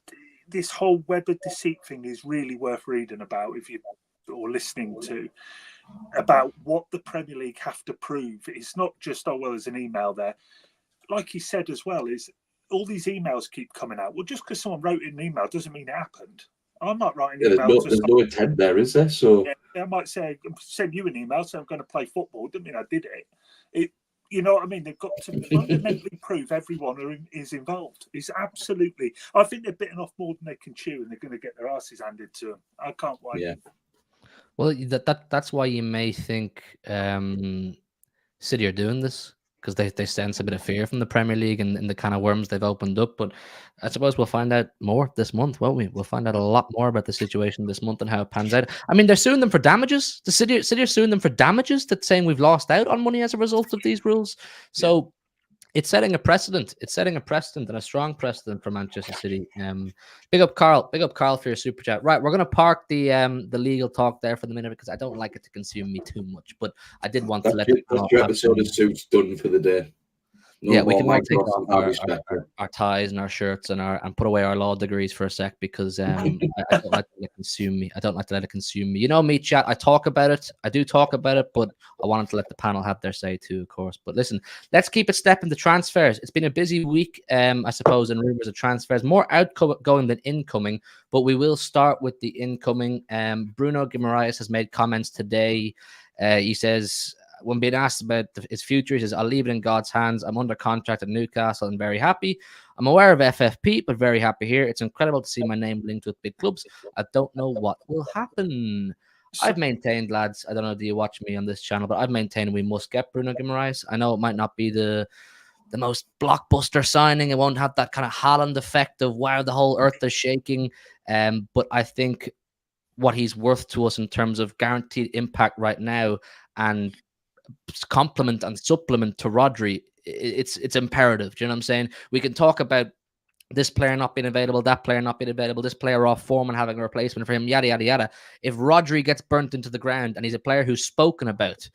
this whole Weber Deceit thing is really worth reading about if you or listening to, about what the Premier League have to prove. It's not just, oh, well, there's an email there. Like he said as well, is all these emails keep coming out. Well, just because someone wrote in an email doesn't mean it happened. I might write an email. There's no intent there, is there? So I might say, send you an email, so I'm going to play football. Doesn't mean I did it. You know what I mean? They've got to fundamentally prove everyone is involved. It's absolutely. I think they're bitten off more than they can chew, and they're going to get their asses handed to them. I can't wait. Yeah. Well, that's why you may think City are doing this, because they sense a bit of fear from the Premier League and the kind of worms they've opened up. But I suppose we'll find out more this month, won't we? We'll find out a lot more about the situation this month and how it pans out. I mean, they're suing them for damages. The City are suing them for damages, that's saying we've lost out on money as a result of these rules. So it's setting a precedent. It's setting a precedent, and a strong precedent for Manchester City. Big up Carl. Big up Carl for your super chat. Right, we're gonna park the legal talk there for the minute, because I don't like it to consume me too much. But I did want to let your episode of Suits done for the day. No, we can all take off our ties and our shirts and put away our law degrees for a sec, because I don't like to let it consume me. I don't like to let it consume me. You know me, chat. I talk about it. I do talk about it, but I wanted to let the panel have their say too, of course. But listen, let's keep it stepping to transfers. It's been a busy week, I suppose, in rumors of transfers, more outgoing than incoming. But we will start with the incoming. Bruno Guimaraes has made comments today. He says, when being asked about his future, he says, I'll leave it in God's hands. I'm under contract at Newcastle and very happy. I'm aware of FFP, but very happy here. It's incredible to see my name linked with big clubs. I don't know what will happen. I've maintained, lads, I don't know, do you watch me on this channel, but I've maintained we must get Bruno Guimaraes. I know it might not be the most blockbuster signing. It won't have that kind of Haaland effect of, wow, the whole earth is shaking. But I think what he's worth to us in terms of guaranteed impact right now and complement and supplement to Rodri, it's imperative. Do you know what I'm saying? We can talk about this player not being available, that player not being available, this player off form and having a replacement for him, yada, yada, yada. If Rodri gets burnt into the ground and he's a player who's spoken about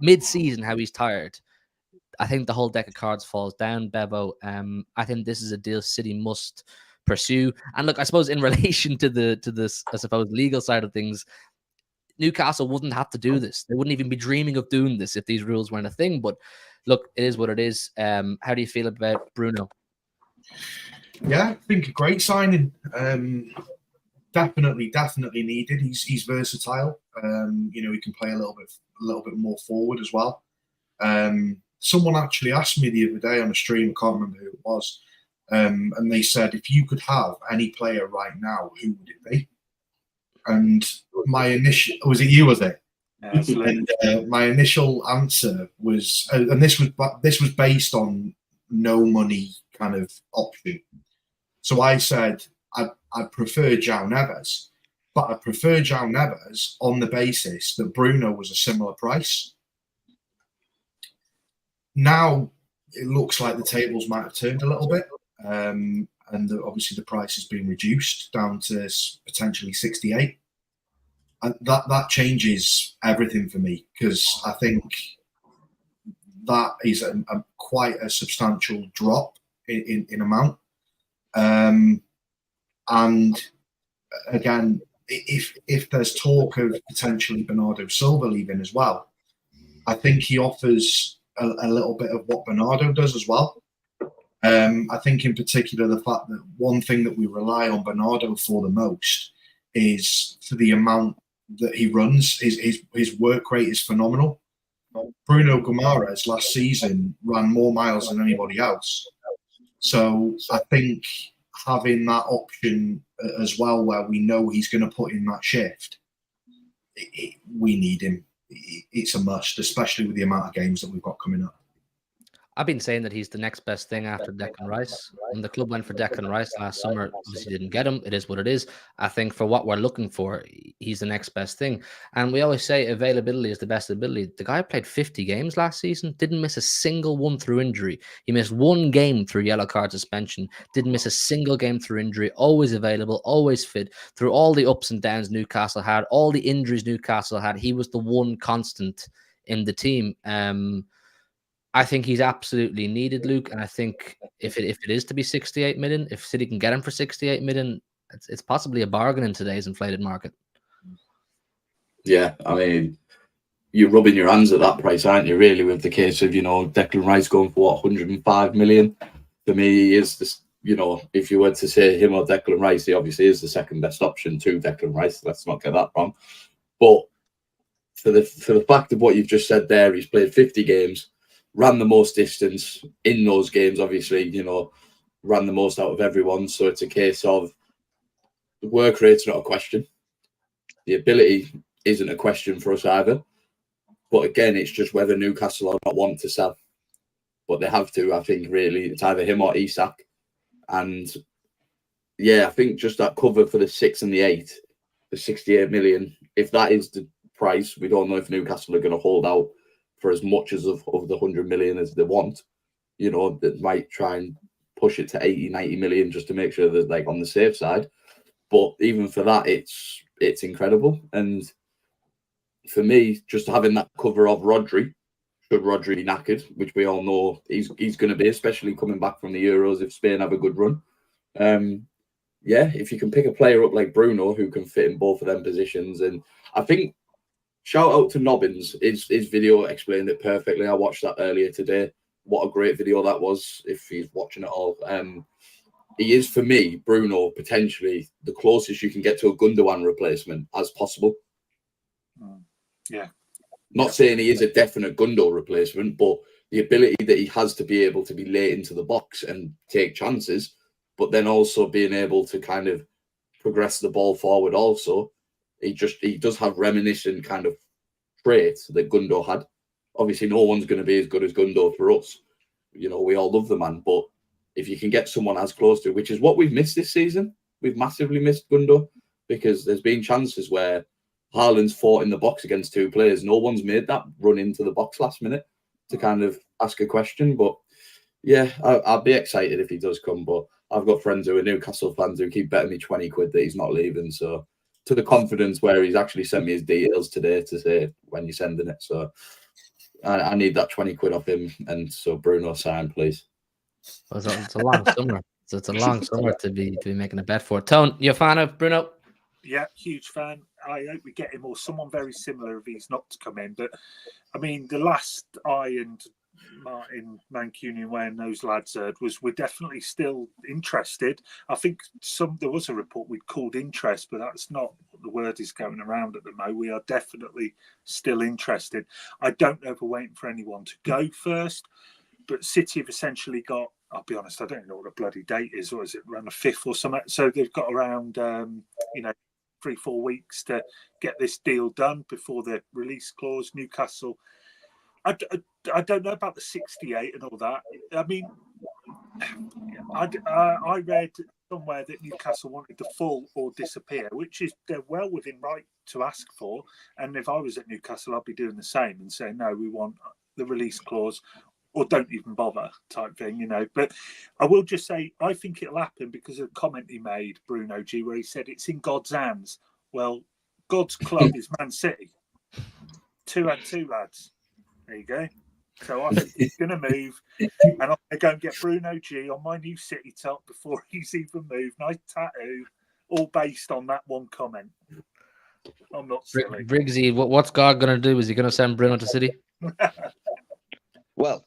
mid-season how he's tired, I think the whole deck of cards falls down, Bevo. I think this is a deal City must pursue. And look, I suppose in relation to this, I suppose, legal side of things, Newcastle wouldn't have to do this. They wouldn't even be dreaming of doing this if these rules weren't a thing. But look, it is what it is. How do you feel about Bruno? Yeah, I think a great signing. Definitely needed. He's versatile. You know, he can play a little bit more forward as well. Someone actually asked me the other day on a stream, I can't remember who it was, and they said, if you could have any player right now, who would it be? And my initial, was it you, was it? And my initial answer was, and this was based on no money kind of option. So I said, I prefer João Neves, but I prefer João Neves on the basis that Bruno was a similar price. Now it looks like the tables might have turned a little bit, and obviously the price has been reduced down to potentially 68. And that changes everything for me, because I think that is quite a substantial drop in amount. And again, if there's talk of potentially Bernardo Silva leaving as well, I think he offers a little bit of what Bernardo does as well. I think in particular the fact that one thing that we rely on Bernardo for the most is for the amount that he runs. His work rate is phenomenal. Bruno Guimaraes last season ran more miles than anybody else. So I think having that option as well, where we know he's going to put in that shift, we need him. It's a must, especially with the amount of games that we've got coming up. I've been saying that he's the next best thing after Declan Rice. When the club went for Declan Rice last summer, obviously didn't get him. It is what it is. I think for what we're looking for, he's the next best thing. And we always say availability is the best ability. The guy played 50 games last season, didn't miss a single one through injury. He missed one game through yellow card suspension, didn't miss a single game through injury, always available, always fit. Through all the ups and downs Newcastle had, all the injuries Newcastle had, he was the one constant in the team. I think he's absolutely needed, Luke. And I think if it is to be 68 million, if City can get him for 68 million, it's possibly a bargain in today's inflated market. Yeah, I mean, you're rubbing your hands at that price, aren't you, really, with the case of, Declan Rice going for, 105 million? For me, he is this, if you were to say him or Declan Rice, he obviously is the second best option to Declan Rice. Let's not get that wrong. But for the fact of what you've just said there, he's played 50 games, ran the most distance in those games, obviously, ran the most out of everyone. So it's a case of the work rate's not a question. The ability isn't a question for us either. But again, it's just whether Newcastle or not want to sell. But they have to, I think, really. It's either him or Isak. And yeah, I think just that cover for the 6 and the 8, the 68 million, if that is the price, we don't know if Newcastle are going to hold out for as much as of the 100 million as they want. That might try and push it to 80, 90 million just to make sure they're like on the safe side. But even for that, it's incredible. And for me, just having that cover of Rodri, should Rodri be knackered, which we all know he's going to be, especially coming back from the Euros if Spain have a good run. If you can pick a player up like Bruno who can fit in both of them positions. And I think shout out to Nobbins. His video explained it perfectly. I watched that earlier today. What a great video that was, if he's watching it all. He is, for me, Bruno, potentially the closest you can get to a Gundogan replacement as possible. Yeah. Not saying he is a definite Gundo replacement, but the ability that he has to be able to be late into the box and take chances, but then also being able to kind of progress the ball forward also. He does have reminiscent kind of traits that Gundo had. Obviously, no one's going to be as good as Gundo for us. We all love the man, but if you can get someone as close to, which is what we've missed this season, we've massively missed Gundo, because there's been chances where Haaland's fought in the box against two players. No one's made that run into the box last minute to kind of ask a question. But yeah, I'll be excited if he does come. But I've got friends who are Newcastle fans who keep betting me 20 quid that he's not leaving. So to the confidence where he's actually sent me his details today to say when you're sending it. So I need that 20 quid off him. And so Bruno, sign, please. Well, it's a long summer. So it's a long summer to be making a bet for. Tone, you a fan of Bruno? Yeah, huge fan. I hope we get him or someone very similar if he's not to come in. But I mean, the last I and Martin Mancunian Way and those lads heard was we're definitely still interested. I think there was a report we'd called interest, but that's not what the word is going around at the moment. We are definitely still interested. I don't know if we're waiting for anyone to go first, but City have essentially got, I'll be honest, I don't know what the bloody date is, or is it around the 5th or something? So they've got around 3-4 weeks to get this deal done before the release clause. Newcastle, I don't know about the 68 and all that. I mean, I read somewhere that Newcastle wanted the full or disappear, which is they're well within right to ask for. And if I was at Newcastle, I'd be doing the same and saying, no, we want the release clause or don't even bother type thing, But I will just say, I think it'll happen because of the comment he made, Bruno G, where he said it's in God's hands. Well, God's club is Man City. 2 and 2, lads. There you go. So I think he's going to move, and I'm going to go and get Bruno G on my new City top before he's even moved. Nice tattoo, all based on that one comment. I'm not silly. Briggsy, what's God going to do? Is he going to send Bruno to City? Well,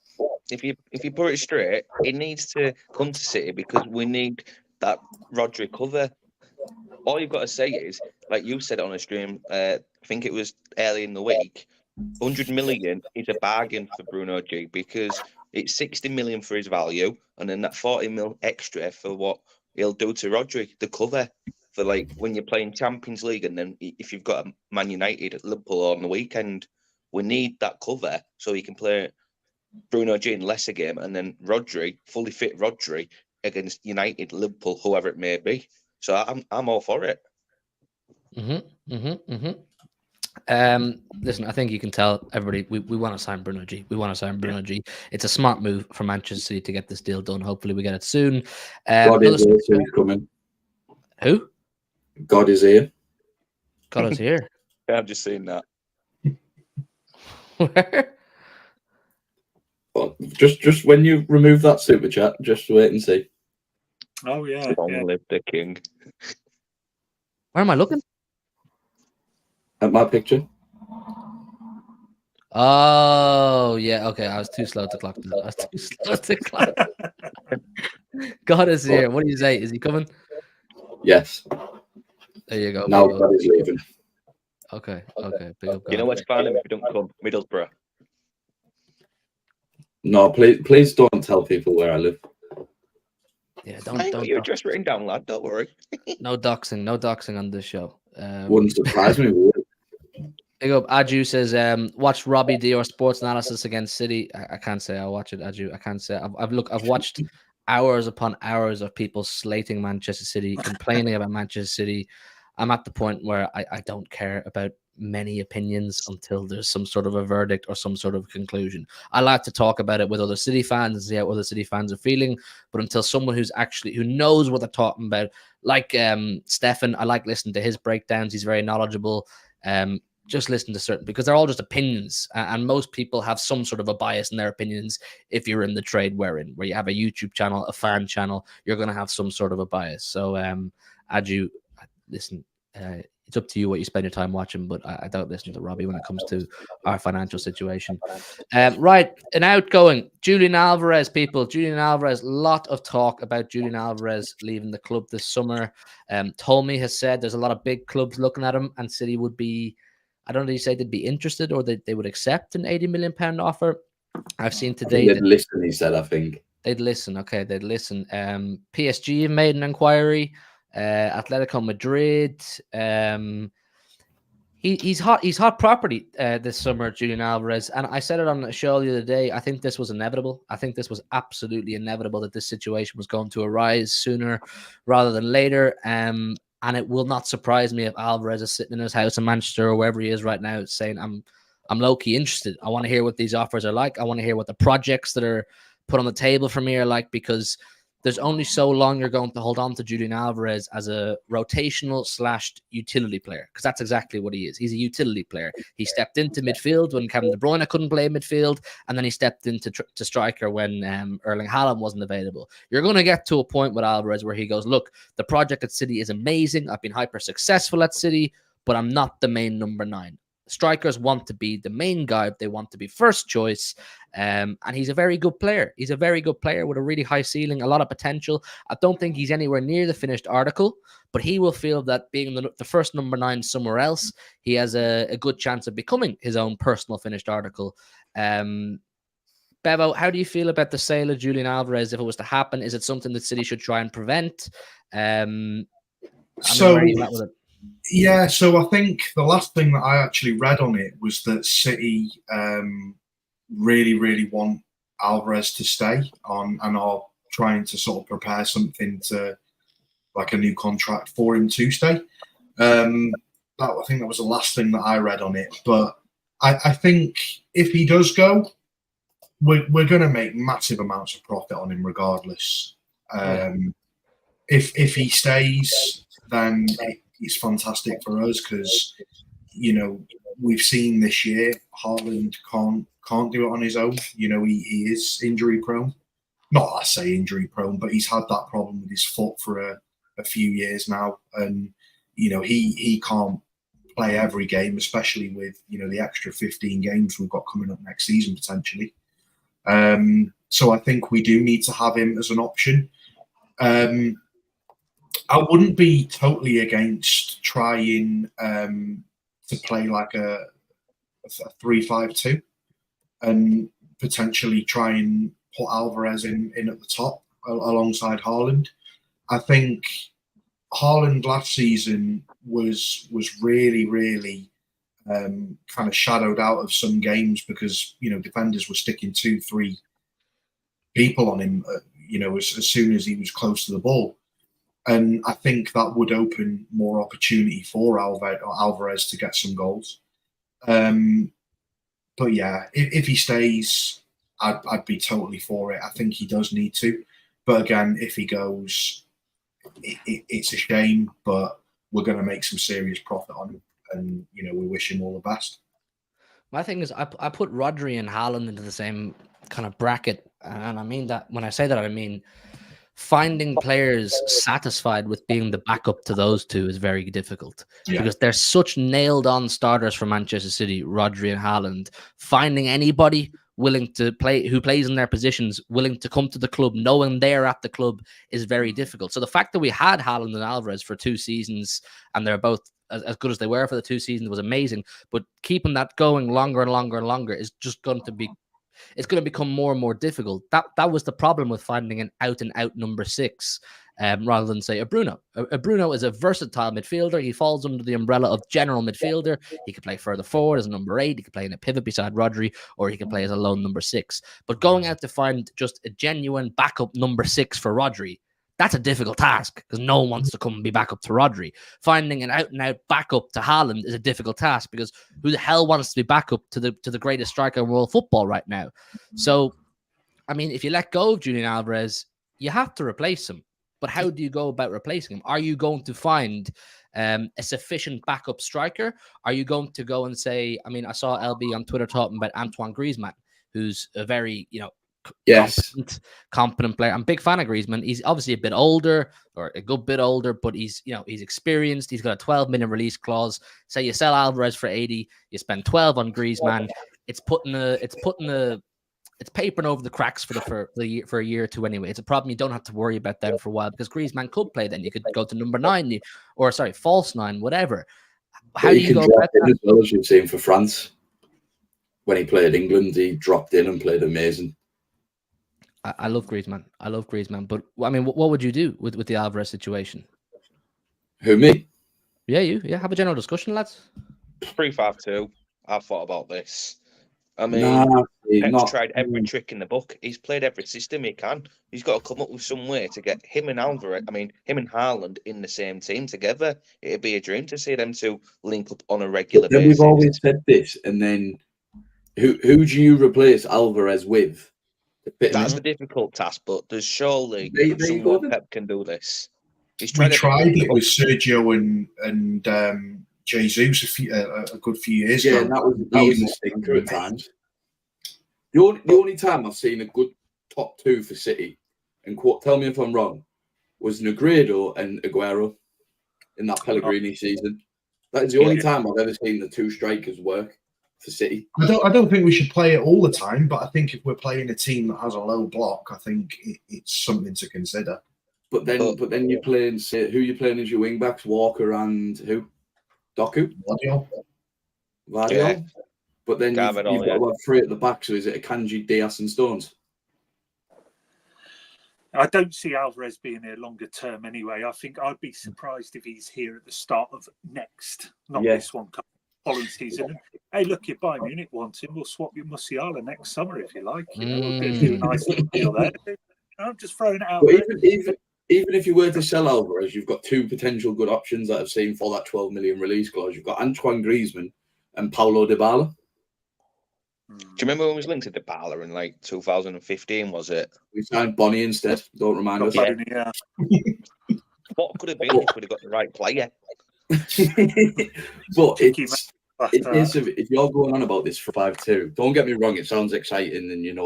if you put it straight, he needs to come to City because we need that Rodri cover. All you've got to say is, like you said on a stream, I think it was early in the week, 100 million is a bargain for Bruno G because it's 60 million for his value, and then that 40 mil extra for what he'll do to Rodri, the cover for like when you're playing Champions League, and then if you've got a Man United at Liverpool on the weekend, we need that cover so he can play Bruno G in lesser game, and then Rodri, fully fit Rodri against United, Liverpool, whoever it may be. So I'm all for it. Listen, I think you can tell everybody we want to sign Bruno G. We want to sign Bruno G. It's a smart move for Manchester City to get this deal done. Hopefully, we get it soon. God is here, so he's coming. Who? God is here. God is here. Yeah, I've just seen that. Where? Well, just when you remove that super chat, just wait and see. Oh yeah. Long live the king. Where am I looking? At my picture. Oh yeah, okay. I was too slow to clock that. God is here. What do you say? Is he coming? Yes. There you go. Now God is leaving. Okay. Big up, You know what's fine if you don't come? Middlesbrough. No, please don't tell people where I live. Yeah, I got your address written down, lad. Don't worry. No doxing on this show. Wouldn't surprise me. Would it? Big up. Aju says, watch Robbie Dior sports analysis against City. I can't say I watch it, Aju. I can't say I've watched hours upon hours of people slating Manchester City, complaining about Manchester City. I'm at the point where I don't care about many opinions until there's some sort of a verdict or some sort of conclusion. I like to talk about it with other City fans and see how other City fans are feeling, but until someone who knows what they're talking about, like Stefan, I like listening to his breakdowns. He's very knowledgeable. Just listen to certain, because they're all just opinions, and most people have some sort of a bias in their opinions. If you're in the trade we're in, where you have a YouTube channel, a fan channel, you're going to have some sort of a bias. So Aju, listen, it's up to you what you spend your time watching, but I don't listen to Robbie when it comes to our financial situation. Right, an outgoing Julian Alvarez, people. Julian Alvarez, lot of talk about Julian Alvarez leaving the club this summer. Tommy has said there's a lot of big clubs looking at him, and City would be, I don't know, you say they'd be interested or they would accept an £80 million offer. I've seen today they'd listen, he said, I think. They'd listen. Okay, they'd listen. PSG have made an inquiry. Atletico Madrid. He's hot property this summer, Julian Alvarez. And I said it on the show the other day. I think this was inevitable. I think this was absolutely inevitable that this situation was going to arise sooner rather than later. And it will not surprise me if Alvarez is sitting in his house in Manchester or wherever he is right now saying, I'm low-key interested. I want to hear what these offers are like. I want to hear what the projects that are put on the table for me are like, because there's only so long you're going to hold on to Julian Alvarez as a rotational / utility player, because that's exactly what he is. He's a utility player. He stepped into midfield when Kevin De Bruyne couldn't play midfield, and then he stepped into to striker when Erling Haaland wasn't available. You're going to get to a point with Alvarez where he goes, look, the project at City is amazing. I've been hyper successful at City, but I'm not the main number 9. Strikers want to be the main guy. They want to be first choice. And he's a very good player. He's a very good player with a really high ceiling, a lot of potential. I don't think he's anywhere near the finished article, but he will feel that being the first number 9 somewhere else, he has a good chance of becoming his own personal finished article. Bevo, how do you feel about the sale of Julian Alvarez if it was to happen? Is it something that City should try and prevent? Yeah, so I think the last thing that I actually read on it was that City really, really want Alvarez to stay on and are trying to sort of prepare something to, like, a new contract for him to stay. I think that was the last thing that I read on it. But I think if he does go, we're going to make massive amounts of profit on him regardless. If he stays, then it's fantastic for us because, you know, we've seen this year Haaland can't do it on his own. You know, he is injury prone. Not I say injury prone, but he's had that problem with his foot for a few years now, and you know he can't play every game, especially with, you know, the extra 15 games we've got coming up next season potentially. So I think we do need to have him as an option. I wouldn't be totally against trying to play like a a 3-5-2 and potentially try and put Alvarez in at the top alongside Haaland. I think Haaland last season was really, really kind of shadowed out of some games because, defenders were sticking 2-3 people on him, as soon as he was close to the ball. And I think that would open more opportunity for Alvarez to get some goals. But yeah, if he stays, I'd be totally for it. I think he does need to. But again, if he goes, it's a shame, but we're going to make some serious profit on him. And, we wish him all the best. My thing is, I put Rodri and Haaland into the same kind of bracket. And I mean that when I say that, I mean finding players satisfied with being the backup to those two is very difficult because they're such nailed on starters for Manchester City, Rodri and Haaland. Finding anybody willing to play, who plays in their positions, willing to come to the club, knowing they're at the club is very difficult. So the fact that we had Haaland and Alvarez for 2 seasons and they're both as good as they were for the 2 seasons was amazing. But keeping that going longer and longer and longer is just going to be, it's going to become more and more difficult. That was the problem with finding an out-and-out number 6 rather than, say, a Bruno. A Bruno is a versatile midfielder. He falls under the umbrella of general midfielder. He could play further forward as a number 8. He could play in a pivot beside Rodri, or he could play as a lone number 6. But going out to find just a genuine backup number 6 for Rodri, that's a difficult task because no one wants to come and be backup to Rodri. Finding an out-and-out backup to Haaland is a difficult task because who the hell wants to be backup to the greatest striker in world football right now? So, I mean, if you let go of Julian Alvarez, you have to replace him. But how do you go about replacing him? Are you going to find a sufficient backup striker? Are you going to go and say, I mean, I saw LB on Twitter talking about Antoine Griezmann, who's a very, competent player. I'm a big fan of Griezmann. He's obviously a bit older, or a good bit older, but he's experienced. He's got a 12-minute release clause. Say you sell Alvarez for 80, you spend 12 on Griezmann. It's papering over the cracks for a year or two anyway. It's a problem you don't have to worry about then for a while because Griezmann could play then. You could go to number 9 false 9, whatever. How do you go about that? As well as you've seen for France, when he played England, he dropped in and played amazing. I love Griezmann. But I mean, what would you do with the Alvarez situation? Who, me? Yeah, you. Yeah, have a general discussion, lads. 3-5-2. I've thought about this. I mean, Pep's tried every trick in the book. He's played every system he can. He's got to come up with some way to get him and Haaland in the same team together. It'd be a dream to see them two link up on a regular basis. We've always said this, and then who do you replace Alvarez with? That's a difficult task, but there's surely someone Pep can do this. We tried it with Sergio and Jesus a good few years ago. Yeah, that was a stinker at times. The only time I've seen a good top 2 for City, and tell me if I'm wrong, was Negredo and Aguero in that Pellegrini season. That is the only time I've ever seen the 2 strikers work for City. I don't think we should play it all the time, but I think if we're playing a team that has a low block, I think it's something to consider. But then you're playing, who you playing as your wing backs? Walker and who? Doku? Vardiol. Yeah. But then you've got 3 at the back, so is it Akanji, Diaz and Stones? I don't see Alvarez being here longer term anyway. I think I'd be surprised if he's here at the start of next, not this one. Following season. Hey, look, if Bayern Munich wants him, we'll swap you Musiala next summer if you like. We'll do a nice little deal there. I'm just throwing it out but there. Even if you were to sell Alvarez, you've got 2 potential good options that I've seen for that 12 million release clause. You've got Antoine Griezmann and Paulo Dybala. Do you remember when we was linked to Dybala in like 2015? Was it? We signed Bonnie instead. Don't remind us. Yeah. What could have been if we'd have got the right player? But if you're going on about this for 5-2, don't get me wrong, it sounds exciting, and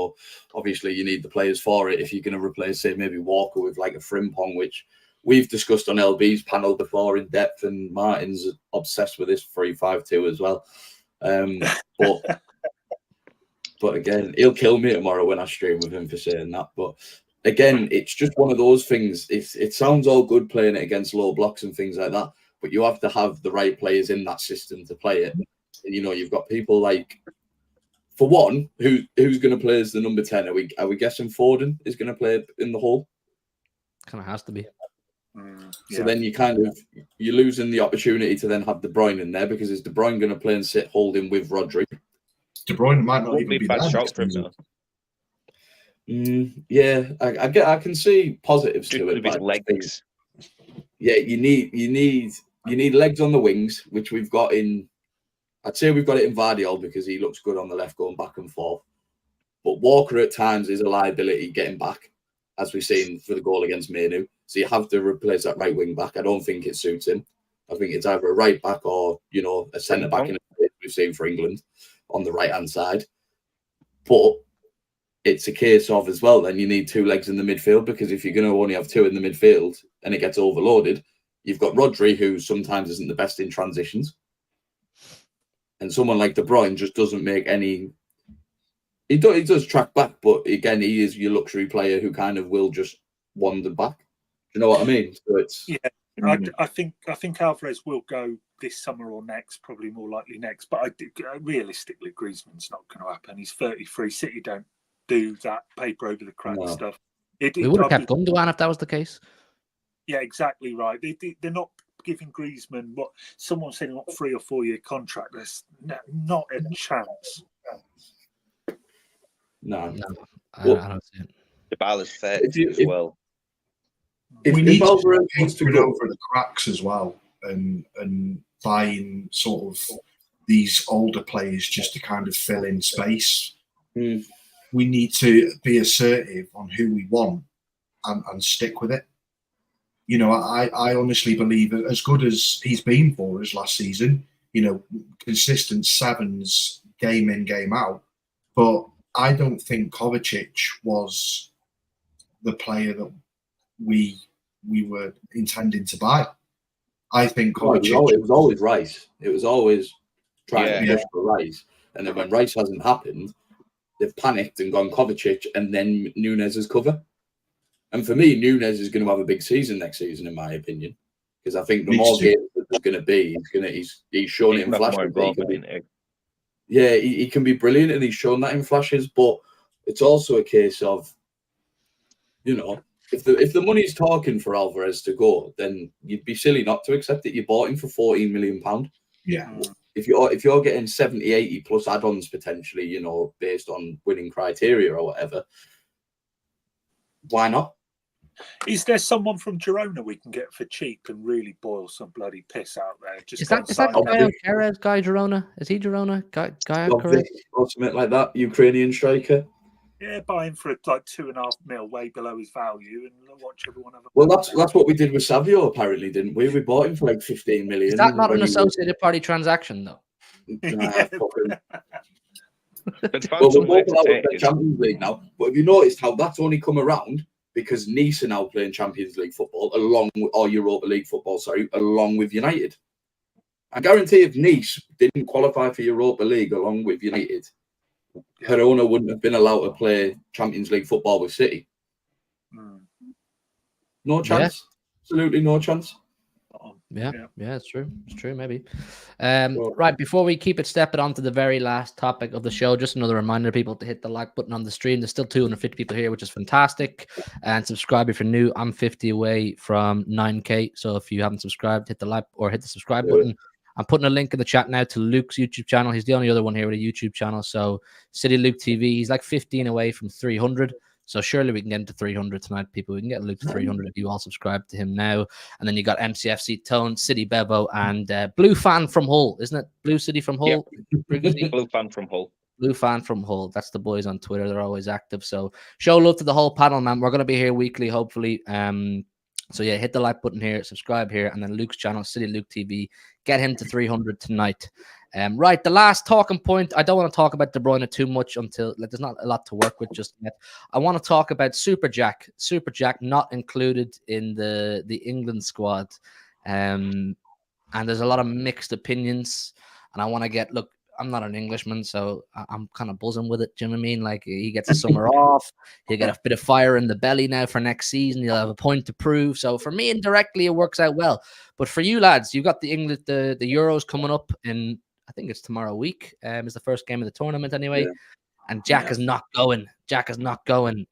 obviously you need the players for it. If you're going to replace, say, maybe Walker with like a Frimpong, which we've discussed on LB's panel before in depth, and Martin's obsessed with this 3-5-2 as well. But again, he'll kill me tomorrow when I stream with him for saying that. But again, it's just one of those things. It sounds all good playing it against low blocks and things like that, but you have to have the right players in that system to play it. You know, you've got people like, for one, who's going to play as the number 10? Are we guessing Foden is going to play in the Hall? Kind of has to be. So then you're losing the opportunity to then have De Bruyne in there, because is De Bruyne going to play and sit holding with Rodri? De Bruyne might not Won't even be be a bad there. shot for him, though. Yeah, I can see positives Just to it. with his But I think, legs. yeah, you need legs on the wings, which we've got in. I'd say we've got it in Vardiol because he looks good on the left, going back and forth. But Walker at times is a liability getting back, as we've seen for the goal against Manu. So you have to replace that right wing back. I don't think it suits him. I think it's either a right back or, you know, a centre back in a we've seen for England on the right hand side. But it's a case of as well, then you need two legs in the midfield, because if you're going to only have two in the midfield and it gets overloaded, you've got Rodri, who sometimes isn't the best in transitions. And someone like De Bruyne just doesn't make any. He does track back, but again, he is your luxury player who kind of will just wander back. Do you know what I mean? So it's I think Alvarez will go this summer or next, probably more likely next. But realistically, Griezmann's not going to happen. He's 33. City don't do that paper over the crack stuff. We would have kept Gundogan if that was the case. Yeah, exactly right. They're not giving Griezmann what someone said, not 3 or 4 year contract. There's not a chance. No, I don't see it. Dybala's 30 as well. We need to get over the cracks as well, and buying sort of these older players just to kind of fill in space. We need to be assertive on who we want and stick with it. You know, I honestly believe that as good as he's been for us last season, you know, consistent sevens game in, game out, but I don't think Kovacic was the player that we were intending to buy. I think Kovacic... It was always Rice. It was always trying to push for Rice. And then when Rice hasn't happened, they've panicked and gone Kovacic and then Nunes as cover. And for me, Nunes is going to have a big season next season, in my opinion, because I think the more games that there's going to be, he's shown it in flashes. Yeah, he can be brilliant, and he's shown that in flashes. But it's also a case of, you know, if the money's talking for Alvarez to go, then you'd be silly not to accept it. You bought him for £14 million. Yeah. If you're getting 70, 80 plus add-ons potentially, you know, based on winning criteria or whatever, why not? Is there someone from Girona we can get for cheap and really boil some bloody piss out there? Just Is that guy Girona? Is he Girona? Guy or something like that, Ukrainian striker. Yeah, buy him for like $2.5 million, way below his value, and watch everyone have a. Well, that's what we did with Savio, apparently, didn't we? We bought him for like 15 million. Is that not an associated party transaction, though? Well, we're both out of the Champions League now. But have you noticed how that's only come around because Nice are now playing Champions League football or Europa League football, along with United? I guarantee if Nice didn't qualify for Europa League along with United, Girona wouldn't have been allowed to play Champions League football with City. No chance. Yeah. Absolutely no chance. Yeah, it's true. It's true, maybe. Right, before we keep it stepping on to the very last topic of the show, just another reminder, people, to hit the like button on the stream. There's still 250 people here, which is fantastic. And subscribe if you're new. I'm 50 away from 9K. So if you haven't subscribed, hit the like or hit the subscribe button. I'm putting a link in the chat now to Luke's YouTube channel. He's the only other one here with a YouTube channel. So City Luke TV, he's like 15 away from 300. So surely we can get into 300 tonight, people. We can get Luke to 300 if you all subscribe to him now. And then you got MCFC Tone, City Bevo, and Blue Fan from Hull, isn't it? Blue City from Hull? Yep. Blue Fan from Hull. Blue Fan from Hull. That's the boys on Twitter. They're always active. So show love to the whole panel, man. We're going to be here weekly, hopefully. So yeah, hit the like button here, subscribe here, and then Luke's channel, City Luke TV. Get him to 300 tonight. Right, the last talking point. I don't want to talk about De Bruyne too much until there's not a lot to work with just yet. I want to talk about Super Jack. Super Jack not included in the England squad. And there's a lot of mixed opinions. And I want to get, look, I'm not an Englishman, so I'm kind of buzzing with it. Do you know what I mean? Like, he gets a summer off. He'll get a bit of fire in the belly now for next season. He'll have a point to prove. So for me, indirectly, it works out well. But for you lads, you've got the Euros coming up in I think it's tomorrow week. Is the first game of the tournament anyway. Yeah. And Jack is not going. Jack is not going.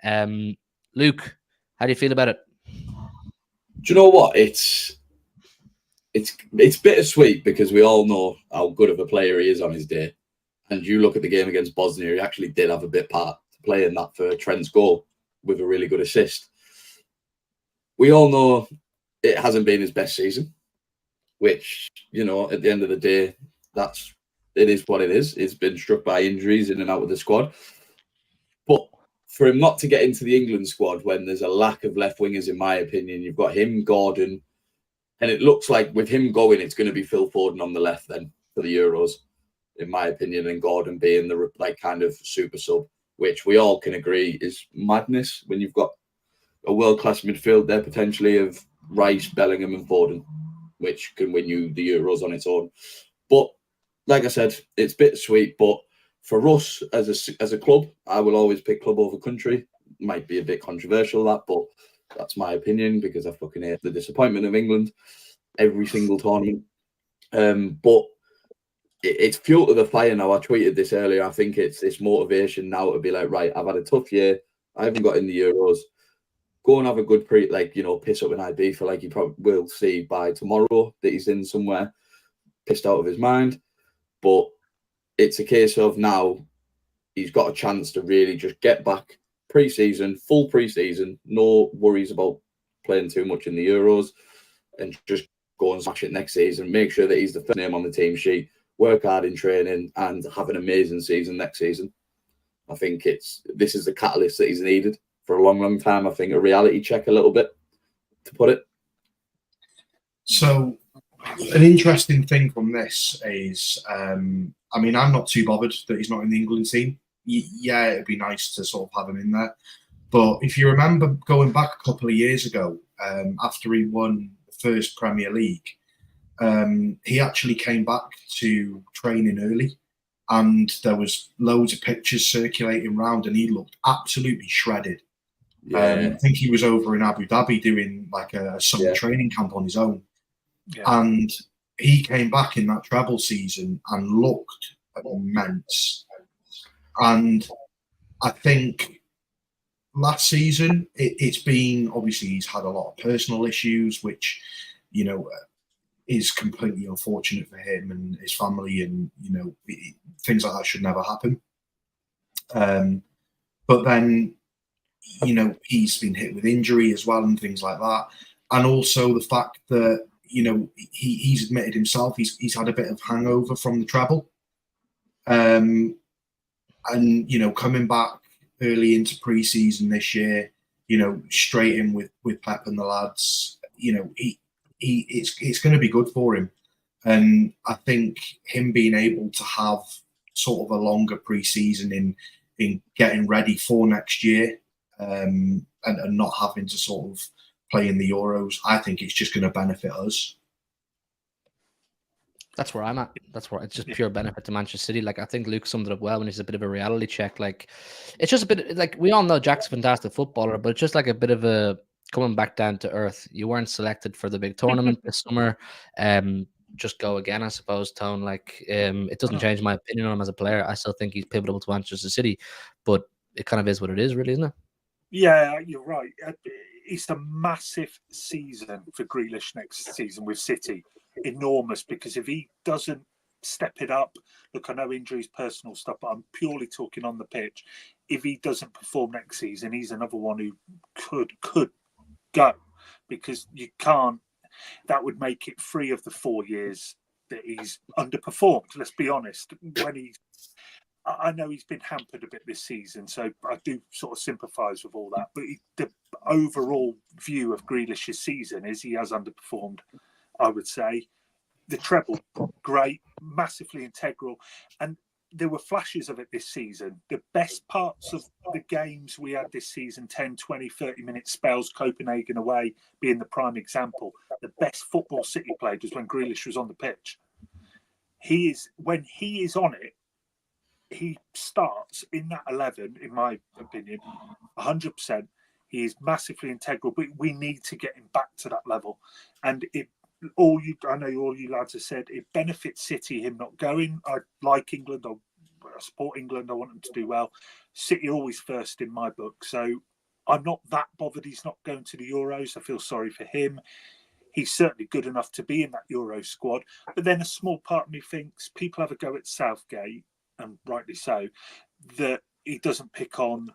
Luke, how do you feel about it? Do you know what? It's bittersweet because we all know how good of a player he is on his day. And you look at the game against Bosnia, he actually did have a bit part to play in that for Trent's goal with a really good assist. We all know it hasn't been his best season, which, you know, at the end of the day, it is what it is. It's been struck by injuries in and out of the squad. But for him not to get into the England squad when there's a lack of left wingers, in my opinion, you've got him, Gordon, and it looks like with him going, it's going to be Phil Foden on the left then for the Euros, in my opinion, and Gordon being the kind of super sub, which we all can agree is madness when you've got a world-class midfield there potentially of Rice, Bellingham and Foden, which can win you the Euros on its own. But like I said, it's bittersweet, but for us as a club, I will always pick club over country. Might be a bit controversial, that, but that's my opinion because I fucking hate the disappointment of England every single tournament. But it's fuel to the fire now. I tweeted this earlier. I think it's this motivation now to be like, right, I've had a tough year. I haven't got in the Euros. Go and have a good piss up an IB for like you probably will see by tomorrow that he's in somewhere pissed out of his mind. But it's a case of now he's got a chance to really just get back full pre-season, no worries about playing too much in the Euros, and just go and smash it next season, make sure that he's the first name on the team sheet, work hard in training and have an amazing season next season. I think this is the catalyst that he's needed for a long, long time. I think a reality check a little bit, to put it. So an interesting thing from this is, I'm not too bothered that he's not in the England team. Yeah, it'd be nice to sort of have him in there. But if you remember going back a couple of years ago, after he won the first Premier League, he actually came back to training early, and there was loads of pictures circulating around, and he looked absolutely shredded. Yeah. I think he was over in Abu Dhabi doing like a summer training camp on his own. Yeah. And he came back in that treble season and looked immense. And I think last season, it's been, obviously he's had a lot of personal issues, which, you know, is completely unfortunate for him and his family, and, you know, things like that should never happen. But then, you know, he's been hit with injury as well and things like that. And also the fact that, you know, he's admitted himself he's had a bit of hangover from the treble. And, you know, coming back early into pre-season this year, you know, straight in with Pep and the lads, you know, it's going to be good for him. And I think him being able to have sort of a longer pre-season in getting ready for next year, and not having to sort of play in the Euros, I think it's just going to benefit us. That's where I'm at. That's where it's just pure benefit to Manchester City. Like, I think Luke summed it up well when he's a bit of a reality check. Like, it's just a bit like, we all know Jack's a fantastic footballer, but it's just like a bit of a coming back down to earth. You weren't selected for the big tournament this summer. Just go again, I suppose, Tone. Like, it doesn't change my opinion on him as a player. I still think he's pivotal to Manchester City, but it kind of is what it is, really, isn't it? Yeah, you're right. It's a massive season for Grealish next season with City. Enormous, because if he doesn't step it up, look, I know injuries, personal stuff, but I'm purely talking on the pitch. If he doesn't perform next season, he's another one who could go, because you can't. That would make it 3 of the 4 years that he's underperformed. Let's be honest. I know he's been hampered a bit this season, so I do sort of sympathise with all that. But the overall view of Grealish's season is he has underperformed, I would say. The treble, great, massively integral. And there were flashes of it this season. The best parts of the games we had this season, 10, 20, 30-minute spells, Copenhagen away being the prime example. The best football City played was when Grealish was on the pitch. When he is on it, he starts in that 11, in my opinion, 100%. He is massively integral, but we need to get him back to that level. And I know all you lads have said it benefits City him not going. I like England. I support England. I want them to do well. City always first in my book, so I'm not that bothered he's not going to the Euros. I feel sorry for him. He's certainly good enough to be in that Euro squad. But then a small part of me thinks people have a go at Southgate, and rightly so, that he doesn't pick on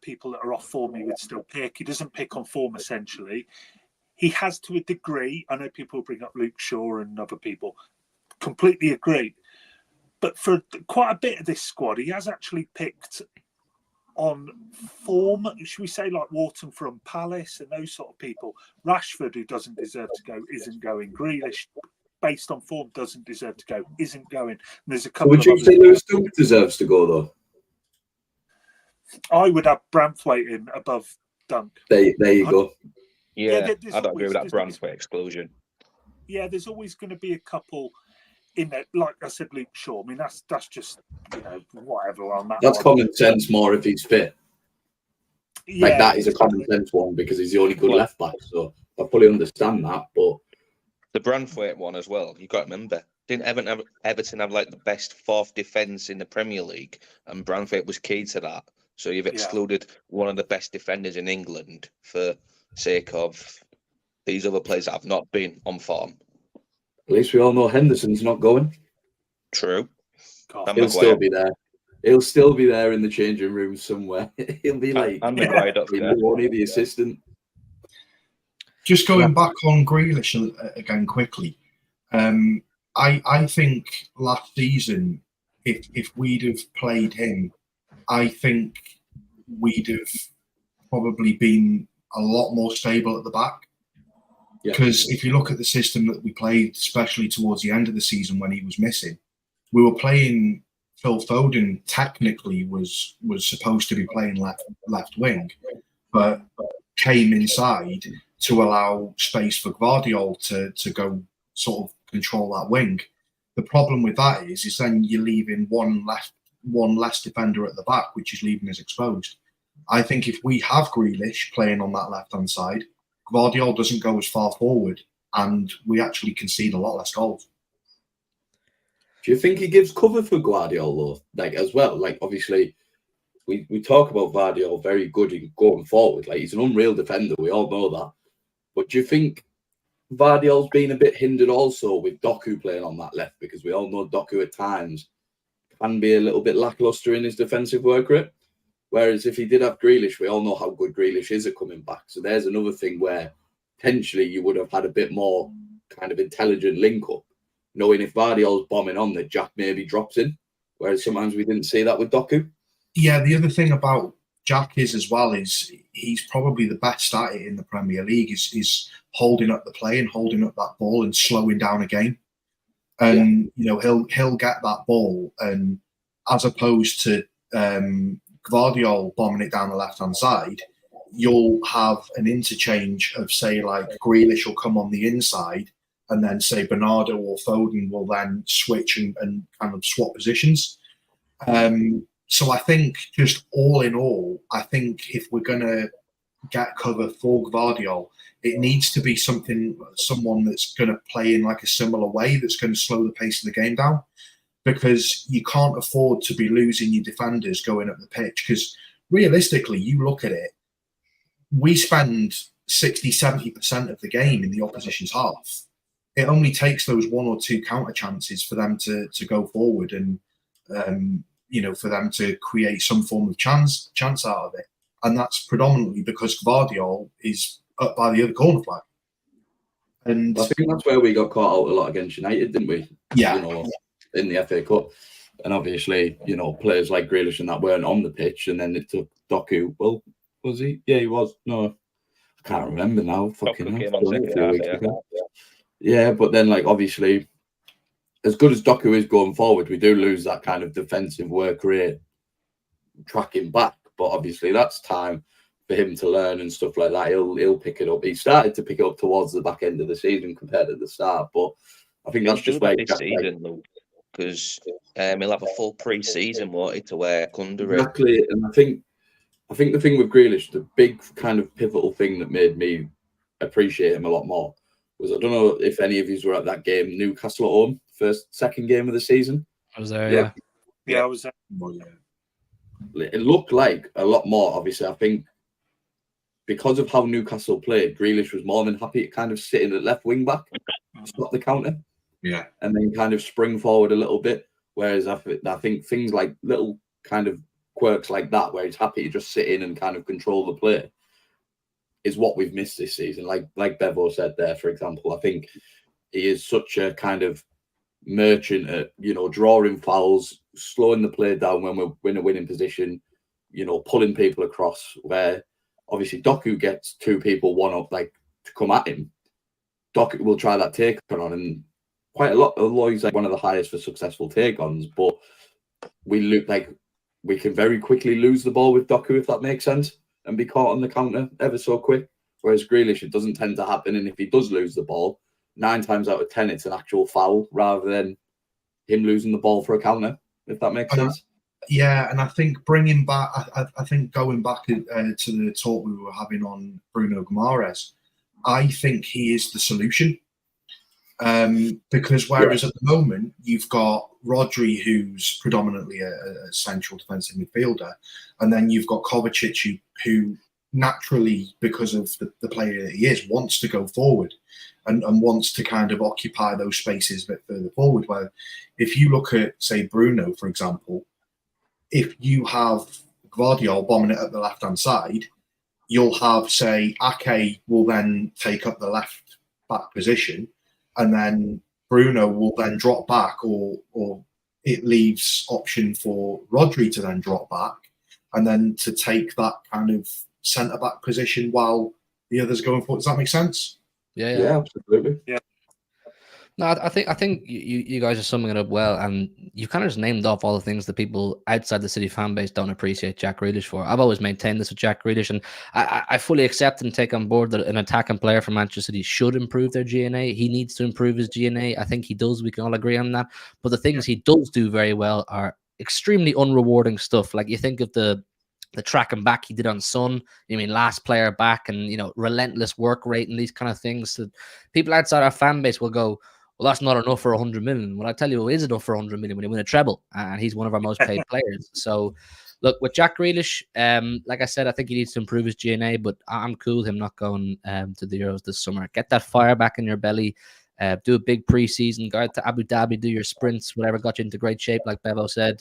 people that are off form. He would still pick. He doesn't pick on form, essentially. He has to a degree. I know people bring up Luke Shaw and other people. Completely agree. But for quite a bit of this squad, he has actually picked on form, should we say, like Wharton from Palace and those sort of people. Rashford, who doesn't deserve to go, isn't going. Grealish, based on form, doesn't deserve to go, isn't going. And there's a couple. Would you say Lewis Dunk deserves to go though? I would have Branthwaite in above Dunk. There you go. Yeah, I don't agree with that Branthwaite exclusion. Yeah, there's always going to be a couple in there. Like I said, Luke Shaw. I mean, that's just whatever on that. That's one. common sense more if he's fit. Yeah, like that is a common sense one because he's the only good left back. So I fully understand that. But the Branthwaite one as well. You got to remember, didn't Everton have like the best fourth defence in the Premier League, and Branthwaite was key to that. So you've excluded one of the best defenders in England for sake of these other players that have not been on form. At least we all know Henderson's not going. True. He'll still be there. He'll still be there in the changing room somewhere. He'll be like, only the assistant. Just going back on Grealish again quickly. I think last season, if we'd have played him, I think we'd have probably been a lot more stable at the back. Because if you look at the system that we played, especially towards the end of the season when he was missing, we were playing. Phil Foden technically was supposed to be playing left wing, but came inside to allow space for Guardiola to go sort of control that wing. The problem with that is then you're leaving one less defender at the back, which is leaving us exposed. I think if we have Grealish playing on that left-hand side, Guardiola doesn't go as far forward, and we actually concede a lot less goals. Do you think he gives cover for Guardiola, like as well? Like obviously, we talk about Guardiola very good in going forward. Like he's an unreal defender, we all know that. But do you think Guardiola's been a bit hindered also with Doku playing on that left? Because we all know Doku at times can be a little bit lackluster in his defensive work rate. Whereas if he did have Grealish, we all know how good Grealish is at coming back. So there's another thing where potentially you would have had a bit more kind of intelligent link-up, knowing if Guardiola's bombing on that Jack maybe drops in. Whereas sometimes we didn't see that with Doku. Yeah, the other thing about Jack is he's probably the best at it in the Premier League is holding up the play and holding up that ball and slowing down a game. And he'll get that ball, and as opposed to Guardiola bombing it down the left-hand side, you'll have an interchange of, say, like Grealish will come on the inside, and then say Bernardo or Foden will then switch and kind of swap positions. So I think just all in all, I think if we're going to get cover for Guardiola, it needs to be someone that's going to play in like a similar way that's going to slow the pace of the game down, because you can't afford to be losing your defenders going up the pitch. Because realistically, you look at it, we spend 60-70% of the game in the opposition's half. It only takes those one or two counter chances for them to go forward and for them to create some form of chance out of it. And that's predominantly because Guardiola is up by the other corner flag. And I think that's where we got caught out a lot against United, didn't we? Yeah. In the FA Cup. And obviously, players like Grealish and that weren't on the pitch, and then it took Doku. Well, was he? Yeah, he was. No, I can't remember now. Yeah, but then obviously, as good as Doku is going forward, we do lose that kind of defensive work rate tracking back. But obviously, that's time for him to learn and stuff like that. He'll pick it up. He started to pick it up towards the back end of the season compared to the start. But I think that's just where this season, though, because he'll have a full pre-season wanted to work under it. Exactly, and I think the thing with Grealish, the big kind of pivotal thing that made me appreciate him a lot more was, I don't know if any of you were at that game, Newcastle at home, second game of the season. I was there, Yeah. Yeah, I was. It looked like a lot more. Obviously, I think because of how Newcastle played, Grealish was more than happy to kind of sit in at left wing back, stop the counter, and then kind of spring forward a little bit. Whereas I think things like little kind of quirks like that, where he's happy to just sit in and kind of control the play, is what we've missed this season. Like Bevo said there, for example, I think he is such a kind of merchant at, drawing fouls, slowing the play down when we're in a winning position, pulling people across, where obviously Doku gets two people one up, like, to come at him. Doku will try that take on, and quite a lot, although he's like one of the highest for successful take-ons, but we look like we can very quickly lose the ball with Doku, if that makes sense, and be caught on the counter ever so quick. Whereas Grealish, it doesn't tend to happen, and if he does lose the ball, 9 times out of 10, it's an actual foul rather than him losing the ball for a counter, if that makes sense. Yeah, and I think bringing back, I think going back to the talk we were having on Bruno Guimaraes, I think he is the solution. Because whereas at the moment you've got Rodri, who's predominantly a central defensive midfielder, and then you've got Kovacic, who naturally, because of the player that he is, wants to go forward and wants to kind of occupy those spaces a bit further forward. Where if you look at, say, Bruno, for example, if you have Gvardiol bombing it at the left-hand side, you'll have, say, Ake will then take up the left back position, and then Bruno will then drop back, or it leaves option for Rodri to then drop back and then to take that kind of centre-back position while the others going forward. Does that make sense? Yeah, absolutely. Yeah. No, I think you guys are summing it up well, and you kind of just named off all the things that people outside the City fan base don't appreciate Jack Grealish for. I've always maintained this with Jack Grealish, and I fully accept and take on board that an attacking player from Manchester City should improve their GNA. He needs to improve his GNA. I think he does. We can all agree on that. But the things he does do very well are extremely unrewarding stuff. Like, you think of the track and back he did on Son, last player back, and relentless work rate and these kind of things that people outside our fan base will go, well, that's not enough for 100 million. Well, I tell you, it is enough for 100 million when you win a treble, and he's one of our most paid players. So, look, with Jack Grealish, like I said, I think he needs to improve his GNA, but I'm cool with him not going to the Euros this summer. Get that fire back in your belly. Do a big preseason, go out to Abu Dhabi, do your sprints, whatever got you into great shape, like Bevo said,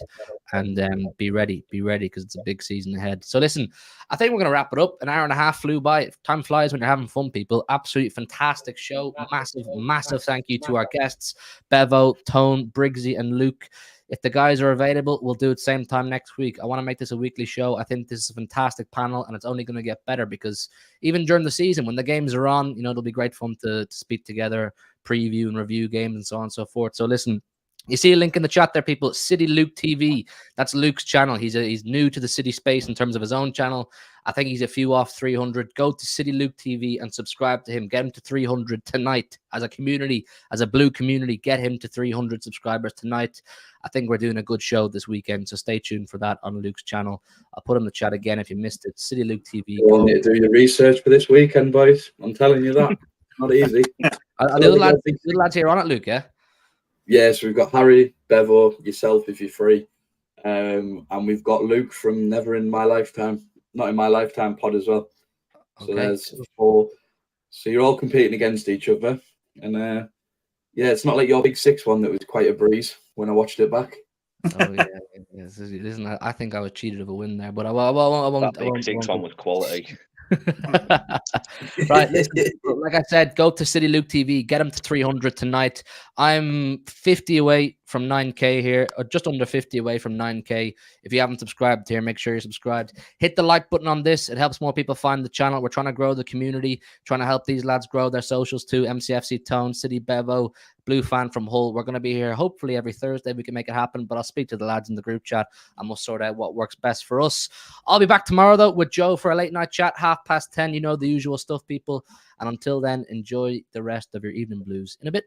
and be ready because it's a big season ahead. So listen, I think we're going to wrap it up. An hour and a half flew by. Time flies when you're having fun, people. Absolutely fantastic show. Massive thank you to our guests, Bevo, Tone, Briggsy, and Luke. If the guys are available, we'll do it same time next week. I want to make this a weekly show. I think this is a fantastic panel, and it's only going to get better because even during the season, when the games are on, it'll be great fun to speak together, preview and review games and so on and so forth. So listen, you see a link in the chat there, people. City Luke TV. That's Luke's channel. He's new to the City space in terms of his own channel. I think he's a few off 300. Go to City Luke TV and subscribe to him. Get him to 300 tonight. As a community, as a blue community, get him to 300 subscribers tonight. I think we're doing a good show this weekend, so stay tuned for that on Luke's channel. I'll put in the chat again if you missed it. City Luke TV. You need to do your research for this weekend, boys. I'm telling you that. Not easy. The other lads here on it, Luke, yeah? Yeah, so we've got Harry, Bevo, yourself if you're free. And we've got Luke from Not in My Lifetime pod as well. So there's 4. So you're all competing against each other. And it's not like your big 6 one that was quite a breeze when I watched it back. Oh yeah, listen, I think I was cheated of a win there, but I won't. That big 6 one was quality. Right, listen, like I said, go to City Luke TV, get him to 300 tonight. I'm 50 away from 9k here, or just under 50 away from 9k. If you haven't subscribed here, make sure you're subscribed. Hit the like button on this. It helps more people find the channel. We're trying to grow the community, trying to help these lads grow their socials too. MCFC Tone, City Bevo, Blue Fan from Hull. We're going to be here hopefully every Thursday. We can make it happen, but I'll speak to the lads in the group chat and we'll sort out what works best for us. I'll be back tomorrow though with Joe for a late night chat, 10:30. The usual stuff, people. And until then, enjoy the rest of your evening blues in a bit.